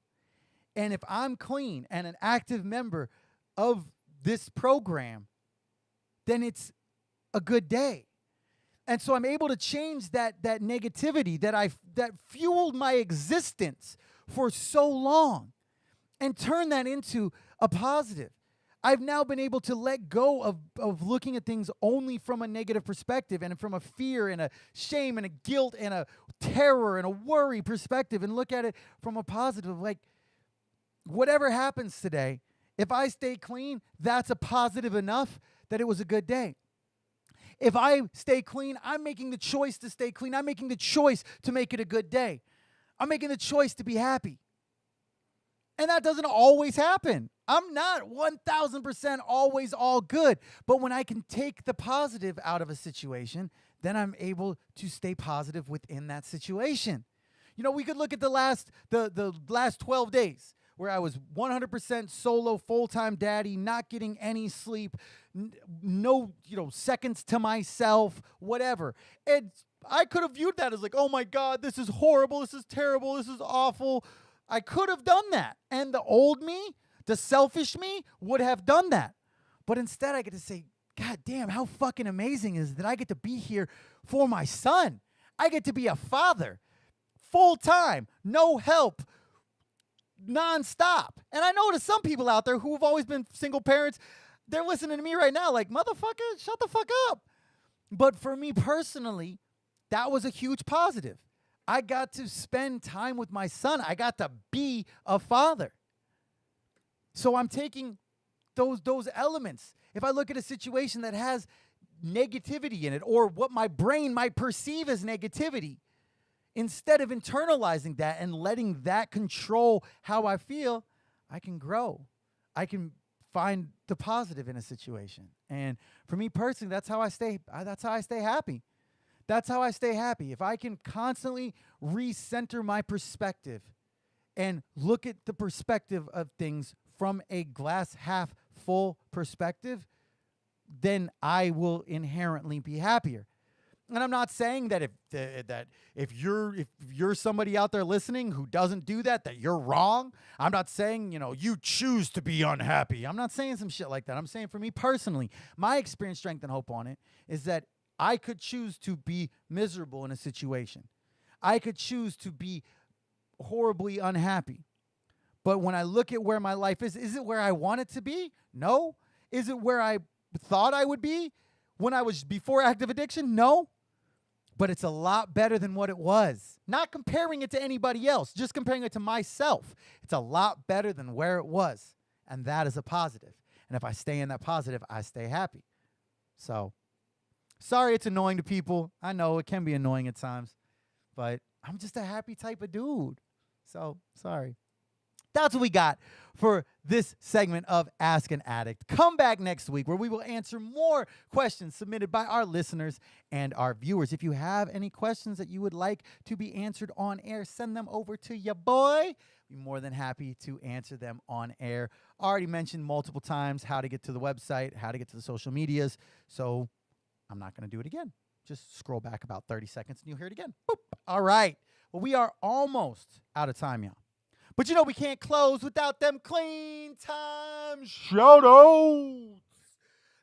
And if I'm clean and an active member of this program, then it's a good day. And so I'm able to change that negativity that fueled my existence for so long and turn that into a positive. I've now been able to let go of looking at things only from a negative perspective and from a fear and a shame and a guilt and a terror and a worry perspective, and look at it from a positive, like whatever happens today, if I stay clean, that's a positive enough that it was a good day. If I stay clean, I'm making the choice to stay clean. I'm making the choice to make it a good day. I'm making the choice to be happy. And that doesn't always happen. I'm not 1000% always all good. But when I can take the positive out of a situation, then I'm able to stay positive within that situation. You know, we could look at the last 12 days where I was 100% solo, full-time daddy, not getting any sleep, no, seconds to myself, whatever. And I could have viewed that as like, oh my God, this is horrible, this is terrible, this is awful. I could have done that. And the old me, the selfish me, would have done that. But instead, I get to say, God damn, how fucking amazing is it that I get to be here for my son? I get to be a father, full-time, no help, nonstop. And I know there's some people out there who have always been single parents. They're listening to me right now like, motherfucker, shut the fuck up. But for me personally, that was a huge positive. I got to spend time with my son. I got to be a father. So I'm taking those elements. If I look at a situation that has negativity in it, or what my brain might perceive as negativity, instead of internalizing that and letting that control how I feel, I can grow. I can find the positive in a situation. And for me personally, that's how I stay happy. That's how I stay happy. If I can constantly recenter my perspective and look at the perspective of things from a glass half full perspective, then I will inherently be happier. And I'm not saying that if you're somebody out there listening who doesn't do that you're wrong. I'm not saying, you choose to be unhappy. I'm not saying some shit like that. I'm saying for me personally, my experience, strength, and hope on it is that I could choose to be miserable in a situation. I could choose to be horribly unhappy. But when I look at where my life is it where I want it to be? No. Is it where I thought I would be when I was before active addiction? No. But it's a lot better than what it was. Not comparing it to anybody else, just comparing it to myself. It's a lot better than where it was. And that is a positive. And if I stay in that positive, I stay happy. So, sorry it's annoying to people. I know it can be annoying at times. But I'm just a happy type of dude. So, sorry. That's what we got for this segment of Ask an Addict. Come back next week where we will answer more questions submitted by our listeners and our viewers. If you have any questions that you would like to be answered on air, send them over to your boy. Be more than happy to answer them on air. Already mentioned multiple times how to get to the website, how to get to the social medias. So I'm not going to do it again. Just scroll back about 30 seconds and you'll hear it again. Boop. All right. Well, we are almost out of time, y'all. But we can't close without them clean time shout-outs.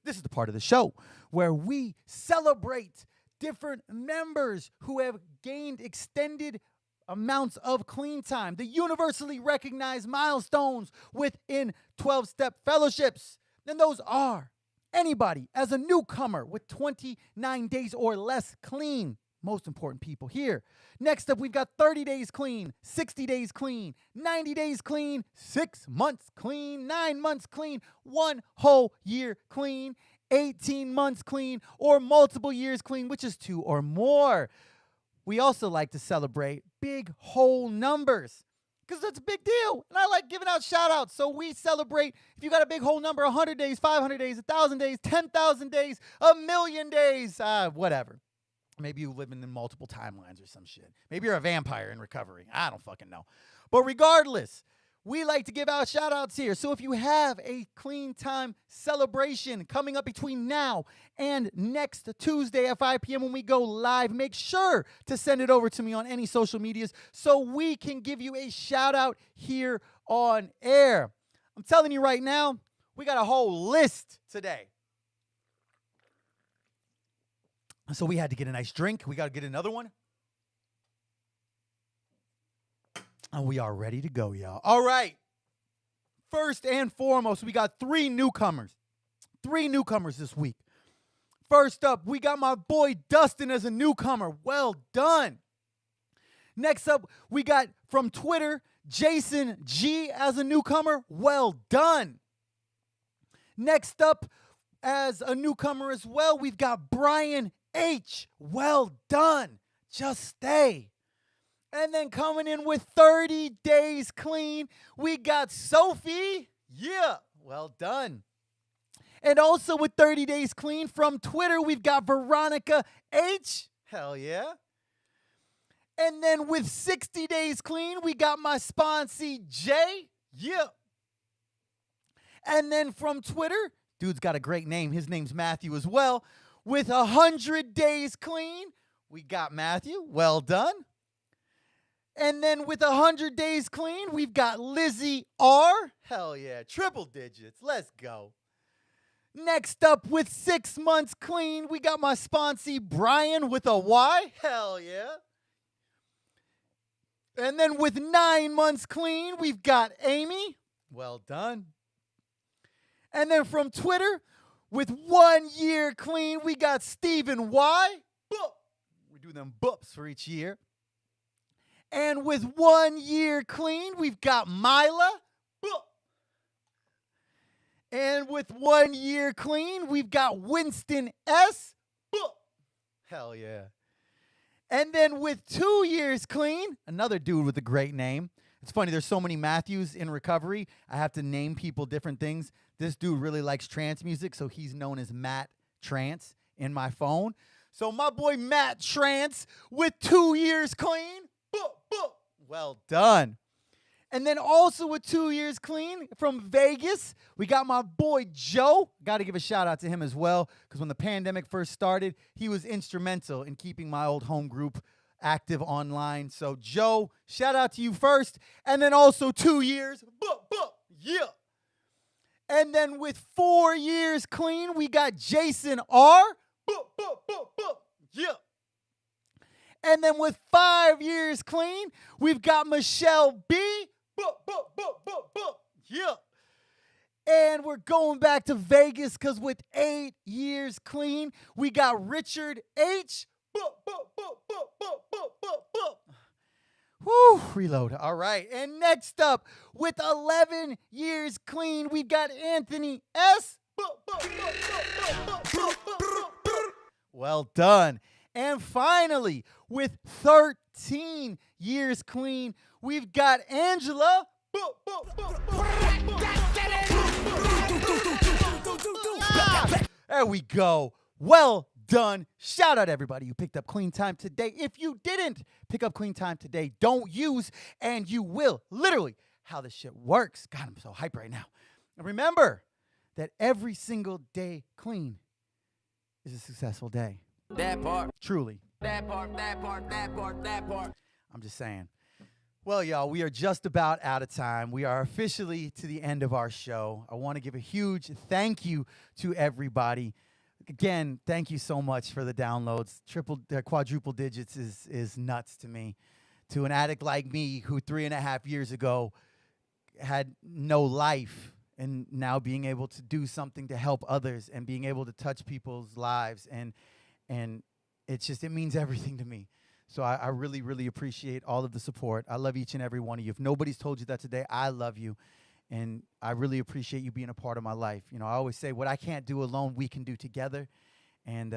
This is the part of the show where we celebrate different members who have gained extended amounts of clean time, the universally recognized milestones within 12-step fellowships. And those are anybody as a newcomer with 29 days or less clean. Most important people here. Next up, we've got 30 days clean, 60 days clean, 90 days clean, 6 months clean, 9 months clean, 1 whole year clean, 18 months clean, or multiple years clean, which is 2 or more. We also like to celebrate big whole numbers because that's a big deal. And I like giving out shout outs. So we celebrate if you got a big whole number, 100 days, 500 days, 1,000 days, 10,000 days, 1,000,000 days, whatever. Maybe you live in multiple timelines or some shit. Maybe you're a vampire in recovery. I don't fucking know. But regardless, we like to give out shout-outs here. So if you have a clean time celebration coming up between now and next Tuesday at 5 p.m. when we go live, make sure to send it over to me on any social medias so we can give you a shout-out here on air. I'm telling you right now, we got a whole list today. So we had to get a nice drink. We got to get another one. And we are ready to go, y'all. All right. First and foremost, we got 3 newcomers. 3 newcomers this week. First up, we got my boy Dustin as a newcomer. Well done. Next up, we got from Twitter, Jason G as a newcomer. Well done. Next up, as a newcomer as well, we've got Brian H. Well done. Just stay. And then coming in with 30 days clean, we got Sophie. Yeah, well done. And also with 30 days clean from Twitter, we've got Veronica H. Hell yeah. And then with 60 days clean, we got my sponsee Jay. Yeah. And then from Twitter, dude's got a great name. His name's Matthew as well. With 100 days clean, we got Matthew. Well done. And then with 100 days clean, we've got Lizzie R. Hell yeah, triple digits. Let's go. Next up with 6 months clean, we got my sponsee Brian with a Y. Hell yeah. And then with 9 months clean, we've got Amy. Well done. And then from Twitter, with 1 year clean, we got Stephen Y. Boop. We do them boops for each year. And with 1 year clean, we've got Mila. Boop. And with 1 year clean, we've got Winston S. Boop. Hell yeah. And then with 2 years clean, another dude with a great name. It's funny, there's so many Matthews in recovery. I have to name people different things. This dude really likes trance music, so he's known as Matt Trance in my phone. So my boy Matt Trance with 2 years clean. Boop, boop. Well done. And then also with 2 years clean from Vegas, we got my boy Joe. Got to give a shout out to him as well, because when the pandemic first started, he was instrumental in keeping my old home group active online. So Joe, shout out to you first. And then also 2 years. Boop, boop. Yeah. And then with 4 years clean, we got Jason R. Boop, boop, boop, boop. Yeah. And then with 5 years clean, we've got Michelle B. Boop, boop, boop, boop, boop. Yeah. And we're going back to Vegas because with 8 years clean, we got Richard H. Boop, boop, boop, boop, boop, boop, boop, boop. Whew, reload. All right. And next up, with 11 years clean, we've got Anthony S. Boop, boop, boop, boop, boop, boop, boop, boop, boop. Well done. And finally, with 13 years clean, we've got Angela. Boop, boop, boop, boop, boop, boop. There we go. Well done. Shout out everybody who picked up clean time today. If you didn't pick up clean time today, don't use and you will. Literally how this shit works. God, I'm so hyped right now. And remember that every single day clean is a successful day. That part. Truly. That part, that part, that part, that part. I'm just saying. Well, y'all, we are just about out of time. We are officially to the end of our show. I want to give a huge thank you to everybody. Again, thank you so much for the downloads. Quadruple digits is nuts to me. To an addict like me who 3.5 years ago had no life, and now being able to do something to help others and being able to touch people's lives, and it means everything to me. So I really, really appreciate all of the support. I love each and every one of you. If nobody's told you that today, I love you. And I really appreciate you being a part of my life. You know, I always say what I can't do alone, we can do together. And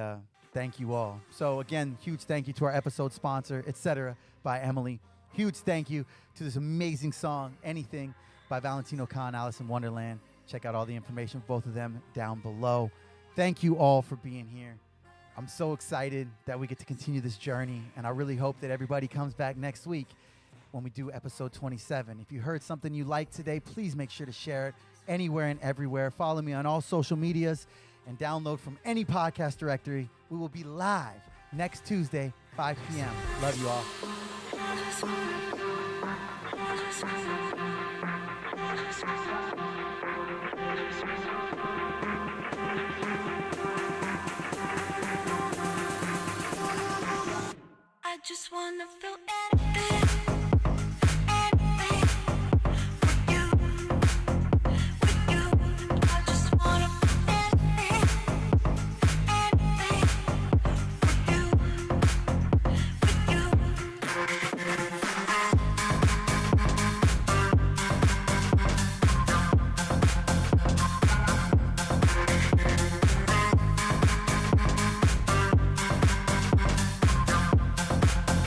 thank you all. So again, huge thank you to our episode sponsor, Etc. by Emily. Huge thank you to this amazing song, Anything, by Valentino Khan, Alice in Wonderland. Check out all the information, both of them down below. Thank you all for being here. I'm so excited that we get to continue this journey, and I really hope that everybody comes back next week when we do episode 27. If you heard something you liked today, please make sure to share it anywhere and everywhere. Follow me on all social medias and download from any podcast directory. We will be live next Tuesday, 5 p.m. Love you all. I just wanna feel anything.